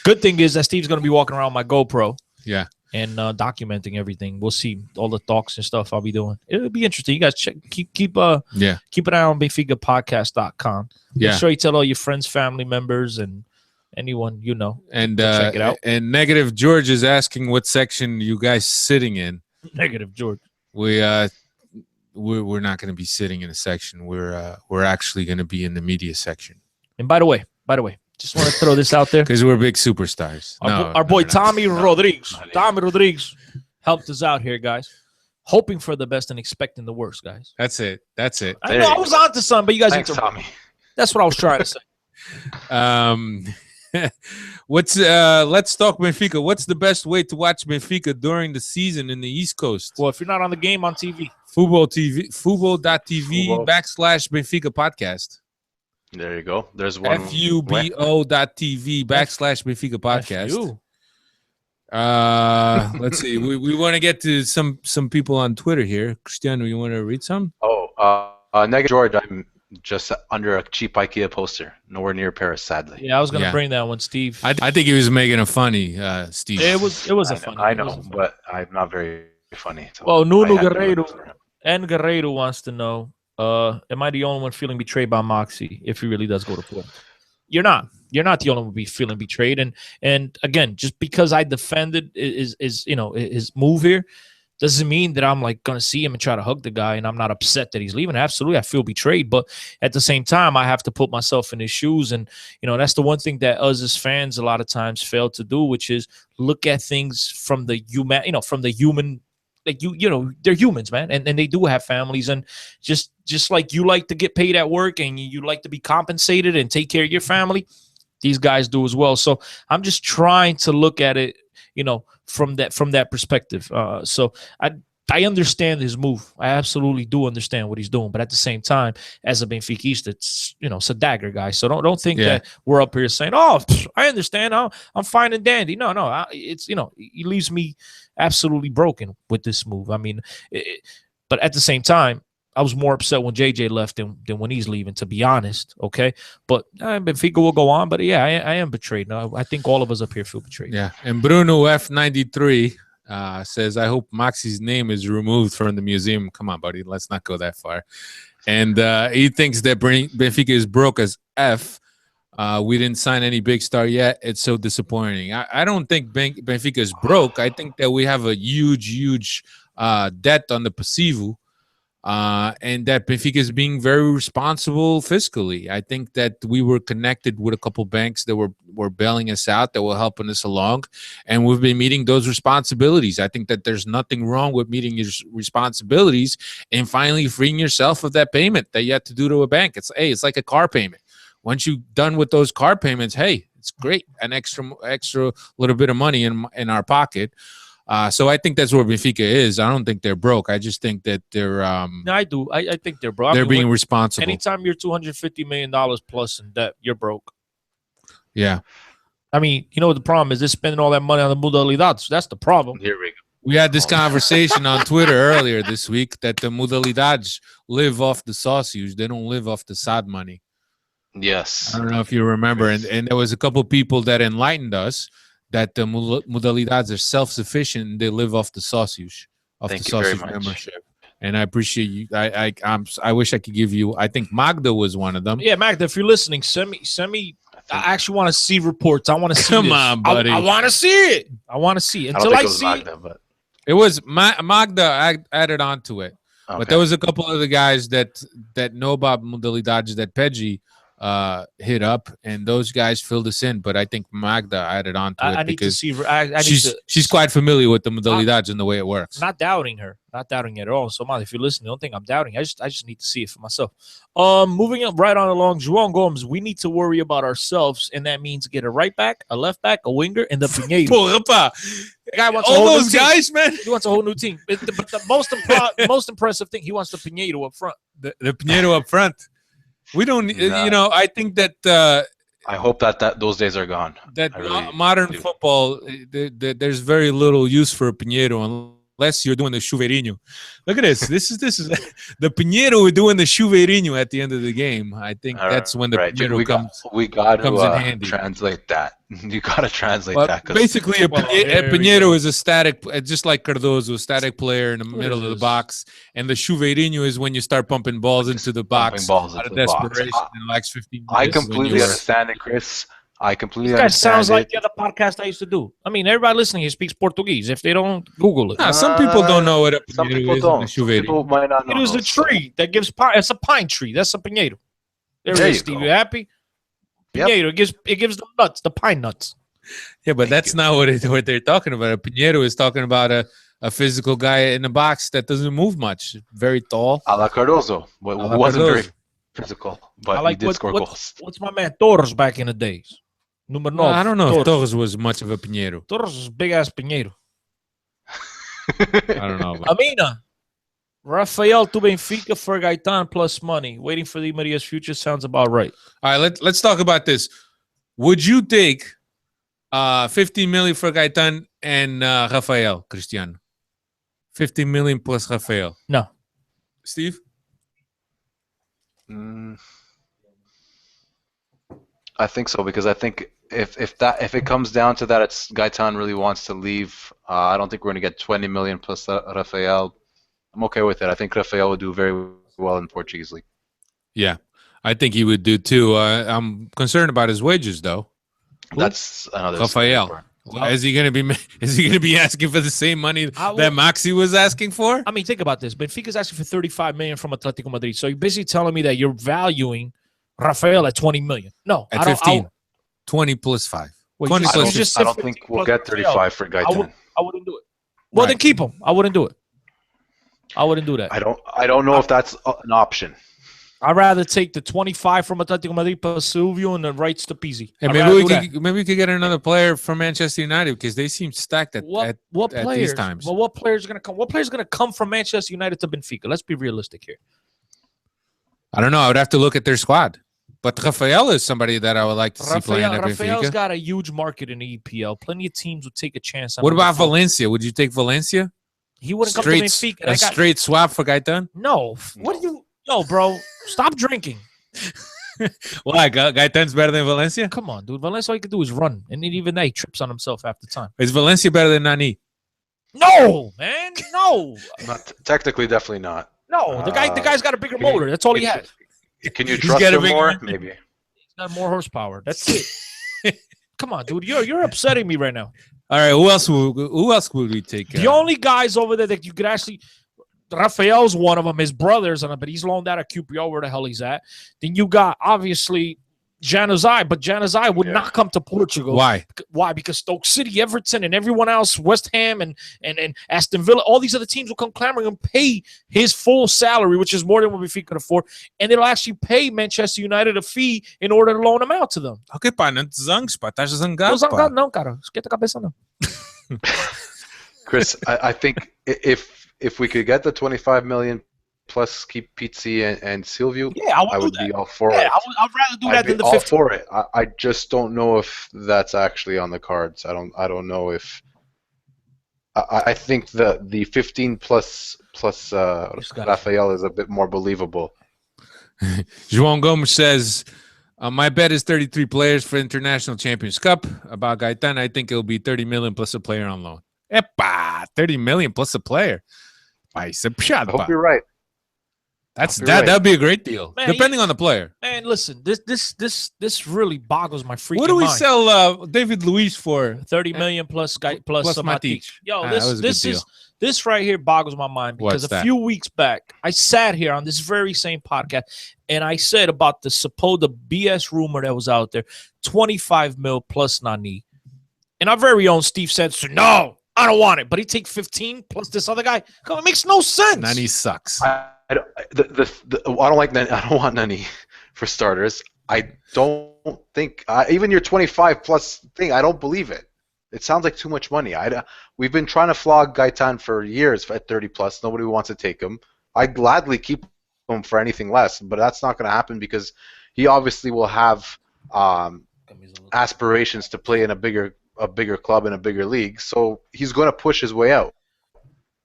Good thing is that Steve's gonna be walking around my GoPro. Yeah. And documenting everything. We'll see all the talks and stuff I'll be doing. It'll be interesting. You guys keep an eye on BenficaPodcast.com. Yeah. Make sure you tell all your friends, family members, and anyone and check it out. And Negative George is asking what section you guys sitting in. Negative George. We're not going to be sitting in a section. We're actually going to be in the media section. And by the way, just want to throw this out there because we're big superstars. Our boy Tommy Rodriguez. Tommy Rodriguez helped us out here, guys. Hoping for the best and expecting the worst, guys. That's it. I know I was on to something, but you guys Thanks, Tommy. That's what I was trying to say. Let's talk Benfica. What's the best way to watch Benfica during the season in the East Coast? Well, if you're not on the game, on TV. Fubo.tv /Benfica Podcast. There you go. There's one. FUBO.TV /Benfica Podcast. Let's see. We want to get to some people on Twitter here. Cristiano, you want to read some? Negative George, I'm just under a cheap IKEA poster, nowhere near Paris, sadly. Yeah, I was gonna bring that one, Steve. I think he was making a funny, Steve. It was a funny. I know, but I'm not very funny. So well, Nuno Guerreiro wants to know: am I the only one feeling betrayed by Maxi if he really does go to Porto? You're not. You're not the only one feeling betrayed. And again, just because I defended his move here, doesn't mean that I'm like gonna see him and try to hug the guy and I'm not upset that he's leaving. Absolutely, I feel betrayed, but at the same time, I have to put myself in his shoes. And that's the one thing that us as fans a lot of times fail to do, which is look at things from the human. Like they're humans, man, and they do have families, and just like you like to get paid at work and you like to be compensated and take care of your family, these guys do as well. So I'm just trying to look at it, from that perspective. So I understand his move. I absolutely do understand what he's doing. But at the same time, as a Benfiquista, it's a dagger, guy. So don't think that we're up here saying, "Oh, I understand. I'm fine and dandy." No. It's he leaves me absolutely broken with this move. I mean, but at the same time, I was more upset when JJ left than when he's leaving, to be honest. Okay, but Benfica will go on. But yeah, I am betrayed. No, I think all of us up here feel betrayed. Yeah, and Bruno F93 says, "I hope Maxi's name is removed from the museum." Come on, buddy, let's not go that far. And he thinks that Benfica is broke as F. We didn't sign any big star yet. It's so disappointing. I don't think Benfica is broke. I think that we have a huge debt on the Passivo. And that Benfica is being very responsible fiscally. I think that we were connected with a couple banks that were bailing us out, that were helping us along, and we've been meeting those responsibilities. I think that there's nothing wrong with meeting your responsibilities and finally freeing yourself of that payment that you have to do to a bank. It's like a car payment. Once you're done with those car payments, it's great, an extra little bit of money in our pocket. So I think that's where Benfica is. I don't think they're broke. I just think that they're no, I do. I think they're broke. They're being responsible. Anytime you're $250 million plus in debt, you're broke. Yeah. I mean, the problem is they're spending all that money on the modalidades. That's the problem. Here we go. We had this conversation on Twitter earlier this week that the modalidades live off the sausage. They don't live off the SAD money. Yes. I don't know if you remember. And there was a couple people that enlightened us that the modalidades are self-sufficient and they live off the sausage, membership. And I appreciate you. I wish I could give you. I think Magda was one of them. Yeah, Magda, if you're listening, send me I actually want to see reports. I want to see Come this. on, buddy. I want to see it. I want to see it. I don't Until think I it was see Magda, but It was Magda added on to it. But there was a couple of the guys that know about modalidades that Peggy hit up, and those guys filled us in. But I think Magda added on to it I need to because see. she's quite familiar with the modalidades and the way it works. Not doubting her. Not doubting it at all. So, man, if you're listening, don't think I'm doubting. I just need to see it for myself. Moving up right on along, João Gomes, we need to worry about ourselves, and that means get a right back, a left back, a winger, and the Pinheiro. Porra, pá. Guy wants All those guys, man. He wants a whole new team. But the most impressive thing, he wants the Pinheiro up front. The Pinheiro up front. We don't, I think that I hope that those days are gone. That really modern do. football, there's very little use for a Pinheiro unless you're doing the chuveirinho. Look at this. This is the Pinheiro doing the chuveirinho at the end of the game. I think that's when the Pinheiro comes in handy. Translate that. You got to translate that. Basically, a Pinheiro is a static, just like Cardozo, a static player in the middle of the box. And the chuveirinho is when you start pumping balls into the box out of desperation in the last 15 minutes. I completely understand it, Chris. I completely That understand sounds like it. the other podcast I used to do. I mean, everybody listening here speaks Portuguese. If they don't, Google it. Nah, some people don't know what a Some Pinheiro people is. don't. And a Some chuveirinho. people might not know. It was a those. tree that gives pine. It's a pine tree. That's a Pinheiro. There it There is, you Steve. go. You happy? Yep. Pinheiro. It gives the nuts, the pine nuts. Yeah, but that's not what they're talking about. A Pinheiro is talking about a physical guy in a box that doesn't move much. Very tall. A la Cardozo. But A la wasn't very Cardozo. physical, I but like he did score goals. What's my man Torres back in the days? Number 9. I don't know if Torres was much of a Pinheiro. Torres is big ass Pinheiro. I don't know. But Amina. Rafael to Benfica for Gaitan plus money. Waiting for Di Maria's future sounds about right. all right, let's talk about this. Would you take 15 million for Gaitan and Rafael, Cristiano? 15 million plus Rafael. No. Steve? I think so, because I think if it comes down to that, it's Gaitan really wants to leave. I don't think we're going to get 20 million plus Rafael. I'm okay with it. I think Rafael would do very well in Portuguese league. Yeah, I think he would do too. I'm concerned about his wages, though. That's another Rafael. Is he going to be asking for the same money that Maxi was asking for? I mean, think about this. Benfica's asking for 35 million from Atletico Madrid. So you're basically telling me that you're valuing Rafael at 20 million. No, At 15. 20 plus 5. Wait, 20 you plus just 15. I don't think we'll get 35 for Gaitan. I wouldn't do it. Well, then keep him. I wouldn't do it. I wouldn't do that. I don't know if that's an option. I'd rather take the 25 from Atletico Madrid plus Silvio and the rights to Pizzi. Hey, maybe we could get another player from Manchester United because they seem stacked at these times. Well, what player's going to come? What player's going to come from Manchester United to Benfica? Let's be realistic here. I don't know. I would have to look at their squad. But Rafael is somebody that I would like to see playing at Rafael's Benfica. got a huge market in the EPL. Plenty of teams would take a chance on What him. about Valencia? Would you take Valencia? He wouldn't come to Benfica. A straight swap for Gaitan? No. What do you? No, bro. Stop drinking. Why? Gaitan's better than Valencia? Come on, dude. Valencia, all you can do is run. And even that, he trips on himself half the time. Is Valencia better than Nani? No, man. No. Technically, definitely not. No. The guy's got a bigger motor. That's all he has. Can you trust him more? Maybe. He's got more horsepower. That's it. Come on, dude. You're upsetting me right now. All right. Who else would we take? The only guys over there that you could actually. Rafael's one of them. His brother's on it, but he's loaned out of QPR where the hell he's at. Then you got, obviously, Januzaj, but Januzaj would not come to Portugal. Why? Why? Because Stoke City, Everton, and everyone else, West Ham and Aston Villa, all these other teams will come clamoring and pay his full salary, which is more than what Benfica can afford, and it'll actually pay Manchester United a fee in order to loan him out to them. Ok, pá, não te zangues, pá. Estás Não zangado, zangado pá. não, cara. Esquenta a cabeça não. Chris, I think if we could get the 25 million plus keep Pizzi and Silvio, yeah, I would be all for it. I'd rather do that than the 15. 50. For it. I just don't know if that's actually on the cards. I don't know if. I think the 15 plus Rafael is a bit more believable. João Gomes says, my bet is 33 players for International Champions Cup. About Gaitan, I think it'll be 30 million plus a player on loan. Epa, 30 million plus a player. Vai ser puxado, I hope pá. you're right. That'd be a great deal, Man, depending on the player. Man, listen, this really boggles my freaking What do we mind. sell David Luiz for? 30 million plus Plus some Matic. Yo, That was a good deal. this right here boggles my mind because What's a that? few weeks back I sat here on this very same podcast and I said about the BS rumor that was out there, 25 mil plus Nani. And our very own Steve said, no, I don't want it. But he take 15 plus this other guy. Come on, it makes no sense. Nani sucks. I don't like Nani. I don't want Nani for starters. I don't think even your 25 plus thing. I don't believe it. It sounds like too much money. We've been trying to flog Gaitan for years at 30 plus. Nobody wants to take him. I gladly keep him for anything less, but that's not going to happen because he obviously will have aspirations to play in a bigger club in a bigger league. So he's going to push his way out.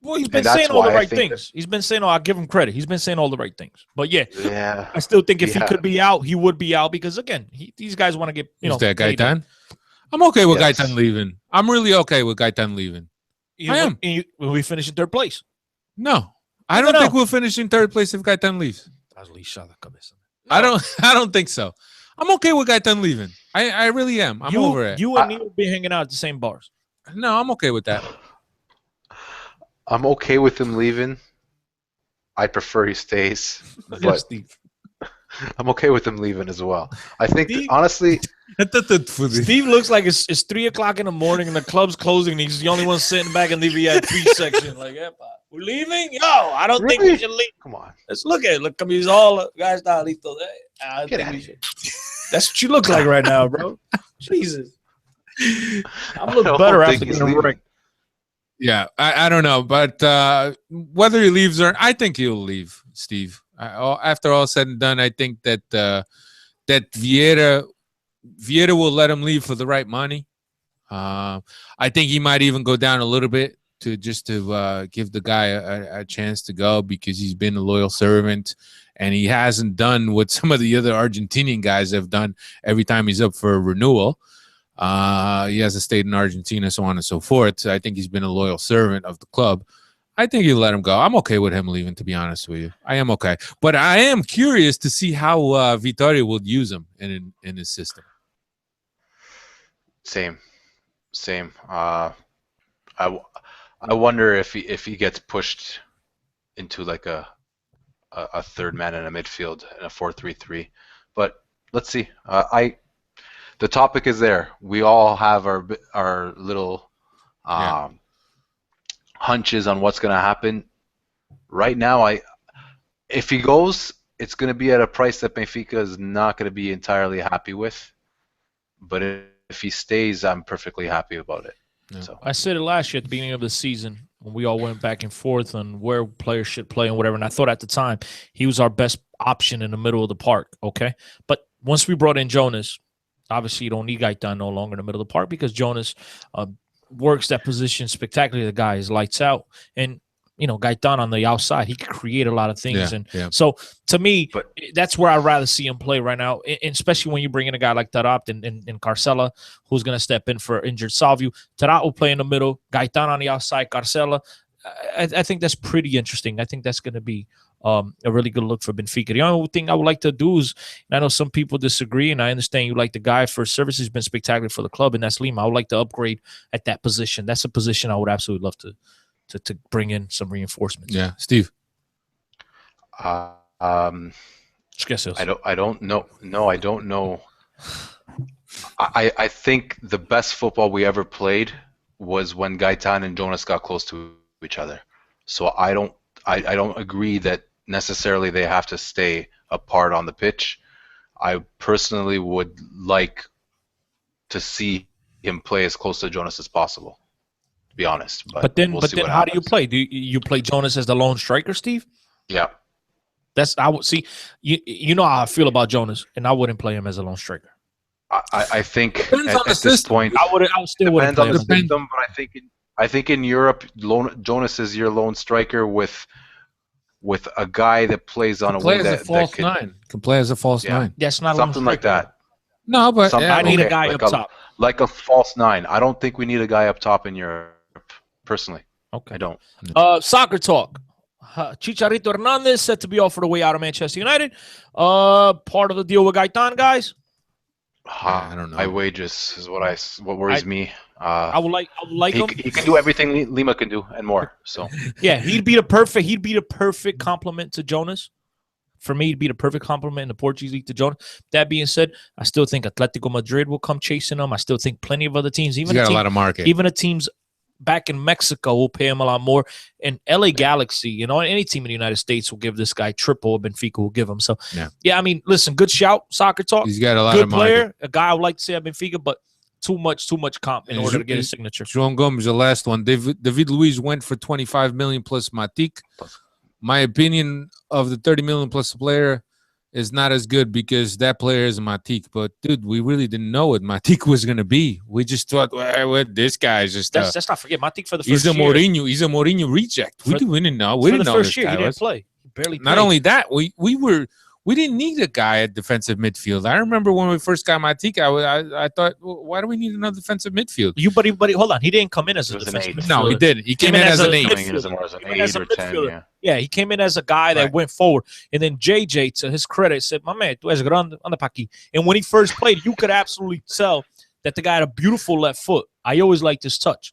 Well, he's been saying all the right things. He's been saying, I'll give him credit. He's been saying all the right things. But yeah. I still think if he could be out, he would be out because, again, these guys want to get, Is that Gaitan? I'm okay with Gaitan leaving. I'm really okay with Gaitan leaving. I am. Will we finish in third place? No. I don't think we'll finish in third place if Gaitan leaves. I don't think so. I'm okay with Gaitan leaving. I really am. I'm over it. You and me will be hanging out at the same bars. No, I'm okay with that. I'm okay with him leaving. I prefer he stays. But Steve. I'm okay with him leaving as well. I think, honestly... Steve looks like it's 3 o'clock in the morning and the club's closing and he's the only one sitting back in the VIP section. Like, we're leaving? Yo, I don't think we should leave. Come on. Let's look at it. Look, I mean, he's all guys not listo. I Get think out we of should. That's what you look like right now, bro. Jesus. I'm looking better after getting a break. Yeah, I don't know, but whether he leaves or I think he'll leave, Steve. After all said and done, I think that that Vieira will let him leave for the right money. I think he might even go down a little bit to give the guy a chance to go because he's been a loyal servant and he hasn't done what some of the other Argentinian guys have done every time he's up for a renewal. He hasn't stayed in Argentina, so on and so forth. So I think he's been a loyal servant of the club. I think you let him go. I'm okay with him leaving, to be honest with you. I am okay. But I am curious to see how Vitória will use him in his system. Same. I wonder if he gets pushed into like a third man in a midfield in a 4-3-3. But let's see. The topic is there. We all have our little hunches on what's going to happen. Right now, if he goes, it's going to be at a price that Benfica is not going to be entirely happy with. But if he stays, I'm perfectly happy about it. Yeah. So I said it last year at the beginning of the season when we all went back and forth on where players should play and whatever. And I thought at the time he was our best option in the middle of the park. Okay, but once we brought in Jonas, obviously you don't need Gaitan no longer in the middle of the park because Jonas works that position spectacularly. The guy is lights out, and Gaitan on the outside, he could create a lot of things. So to me, that's where I'd rather see him play right now, and especially when you bring in a guy like Tarat and Carcela, who's going to step in for injured Salvio. Tarat will play in the middle, Gaitan on the outside, Carcela. I think that's pretty interesting. I think that's going to be a really good look for Benfica. The only thing I would like to do is, and I know some people disagree, and I understand you like the guy for service has been spectacular for the club, and that's Lima. I would like to upgrade at that position. That's a position I would absolutely love to bring in some reinforcements. Yeah, Steve. I don't know. No, I don't know. I think the best football we ever played was when Gaitan and Jonas got close to each other. So I don't agree that necessarily they have to stay apart on the pitch. I personally would like to see him play as close to Jonas as possible, to be honest. But then how do you play? Do you play Jonas as the lone striker, Steve? Yeah. I would see. You know how I feel about Jonas, and I wouldn't play him as a lone striker. I think at this point, I still wouldn't play him. System, but I think in Europe, Jonas is your lone striker with a guy that plays on a wing that can play as a false nine. That's not something like that. No, but I need a guy up top, like a false nine. I don't think we need a guy up top in Europe, personally. Okay, I don't. Soccer talk. Chicharito Hernandez set to be offered away out of Manchester United. Part of the deal with Gaitan, guys. I don't know. High wages is what worries me. I would like him. He can do everything Lima can do and more. So yeah, he'd be the perfect complement to Jonas. For me, he'd be the perfect complement in the Portuguese league to Jonas. That being said, I still think Atletico Madrid will come chasing him. I still think plenty of other teams, He's got a lot of market. Even the teams back in Mexico will pay him a lot more. And LA Galaxy, any team in the United States will give this guy triple what Benfica will give him. So, yeah, I mean, listen, good shout, soccer talk. He's got a lot good of market. Player, a guy I would like to say at Benfica, but too much comp in order to get his signature. João Gomes, the last one. David Luiz went for 25 million plus Matic. My opinion of the 30 million plus player is not as good because that player is Matic. But, dude, we really didn't know what Matic was going to be. We just thought, well, this guy's just... Let's not forget, Matic for the first he's year. He's a Mourinho reject. We didn't know. We didn't know this this year, guy he didn't was. play. He barely played. Not only that, we didn't need a guy at defensive midfield. I remember when we first got Matic, I thought, well, why do we need another defensive midfield? But hold on. He didn't come in as a defensive midfielder. No, he didn't. He came in as an 8. As a 10, yeah, he came in as a guy that went forward. And then JJ, to his credit, said, my man, tu és grande, anda pa aqui. And when he first played, you could absolutely tell that the guy had a beautiful left foot. I always liked his touch.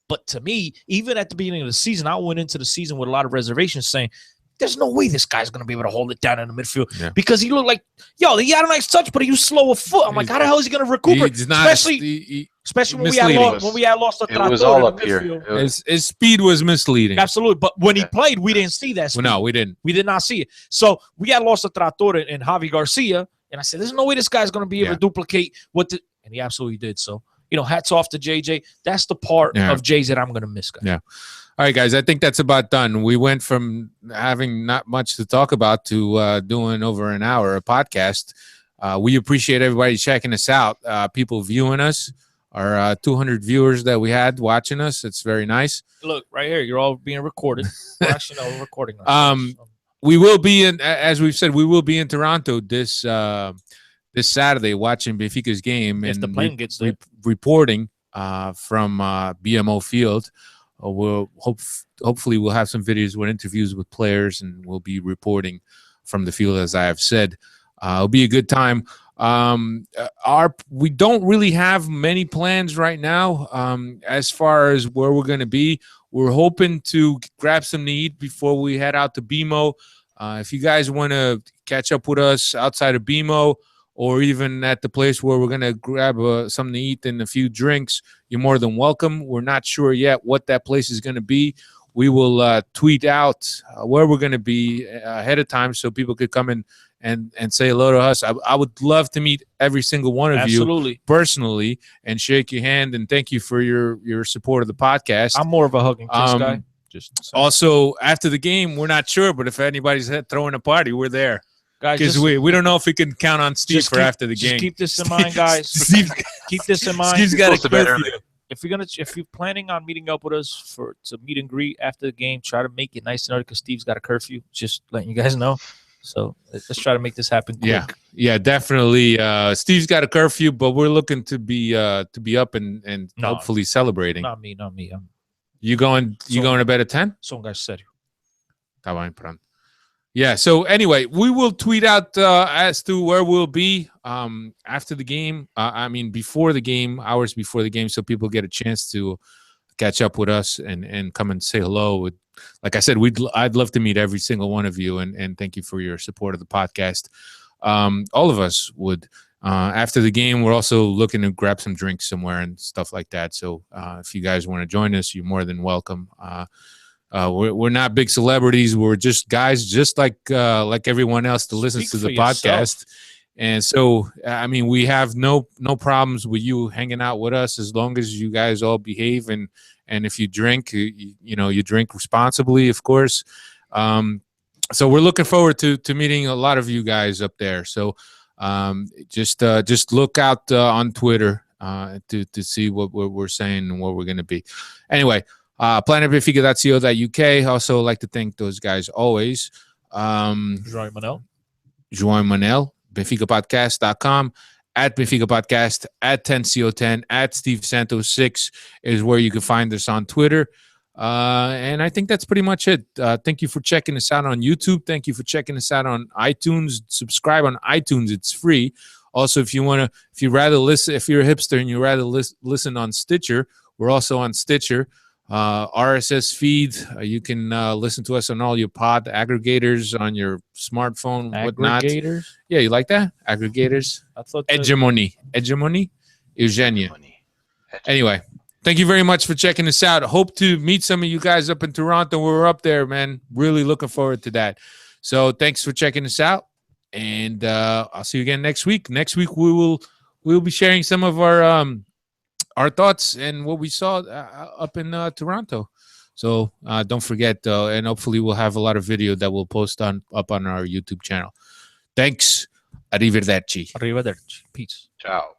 But to me, even at the beginning of the season, I went into the season with a lot of reservations saying, there's no way this guy's going to be able to hold it down in the midfield because he looked like, he had a nice touch, but he was slow of foot. I'm like, how the hell is he going to recuperate? Especially when we had lost the It was all up here. His speed was misleading. Absolutely. But when he played, we didn't see that speed. No, we didn't. We did not see it. So we had lost the Trator and Javi Garcia, and I said, there's no way this guy's going to be able to duplicate and he absolutely did. So, hats off to JJ. That's the part of Jay's that I'm going to miss, guys. Yeah. All right, guys, I think that's about done. We went from having not much to talk about to doing over an hour of podcast. We appreciate everybody checking us out, people viewing us, our 200 viewers that we had watching us. It's very nice. Look, right here, you're all being recorded. Actually, no, we're recording. We will be in, as we've said, we will be in Toronto this Saturday watching Benfica's game if the plane gets there. Reporting from BMO Field. We'll hopefully we'll have some videos with interviews with players, and we'll be reporting from the field, as I have said. It'll be a good time. We don't really have many plans right now as far as where we're going to be. We're hoping to grab some to eat before we head out to BMO. If you guys want to catch up with us outside of BMO, or even at the place where we're going to grab something to eat and a few drinks, you're more than welcome. We're not sure yet what that place is going to be. We will tweet out where we're going to be ahead of time so people could come in and say hello to us. I would love to meet every single one of you personally and shake your hand and thank you for your support of the podcast. I'm more of a hug and kiss guy. Also, after the game, we're not sure, but if anybody's throwing a party, we're there. Guys, because we don't know if we can count on Steve for after the game. Keep this in mind, guys. Keep this in mind. Steve's got a curfew. If you're planning on meeting up with us to meet and greet after the game, try to make it nice and early because Steve's got a curfew. Just letting you guys know. So let's try to make this happen quick. Yeah, definitely. Steve's got a curfew, but we're looking to be up and hopefully celebrating. Not me. You going to bed at 10? Some guys said. Tá bem, pronto. Yeah, so anyway, we will tweet out as to where we'll be after the game. Before the game, hours before the game, so people get a chance to catch up with us and come and say hello. Like I said, I'd love to meet every single one of you, and thank you for your support of the podcast. All of us would. After the game, we're also looking to grab some drinks somewhere and stuff like that. So if you guys want to join us, you're more than welcome. We're not big celebrities. We're just guys, just like everyone else that listens to the podcast. And so, we have no problems with you hanging out with us as long as you guys all behave and if you drink, you drink responsibly, of course. So we're looking forward to meeting a lot of you guys up there. So just look out on Twitter to see what we're saying and where we're going to be. Anyway. planetbenfica.co.uk. Also like to thank those guys always. João Manel, BenficaPodcast.com, at Benfica Podcast, at 10CO10, at Steve Santos 6 is where you can find us on Twitter. And I think that's pretty much it. Thank you for checking us out on YouTube. Thank you for checking us out on iTunes. Subscribe on iTunes. It's free. Also, if you're a hipster and you rather listen on Stitcher, we're also on Stitcher. RSS feed. You can listen to us on all your pod aggregators on your smartphone, whatnot. Aggregators? Yeah, you like that? Aggregators. I thought Hegemony. Eugenia. Anyway, thank you very much for checking us out. Hope to meet some of you guys up in Toronto. We're up there, man. Really looking forward to that. So thanks for checking us out, and I'll see you again next week. Next week we'll be sharing some of our thoughts and what we saw up in Toronto. So don't forget, and hopefully we'll have a lot of video that we'll post up on our YouTube channel. Thanks. Arrivederci. Arrivederci. Peace. Ciao.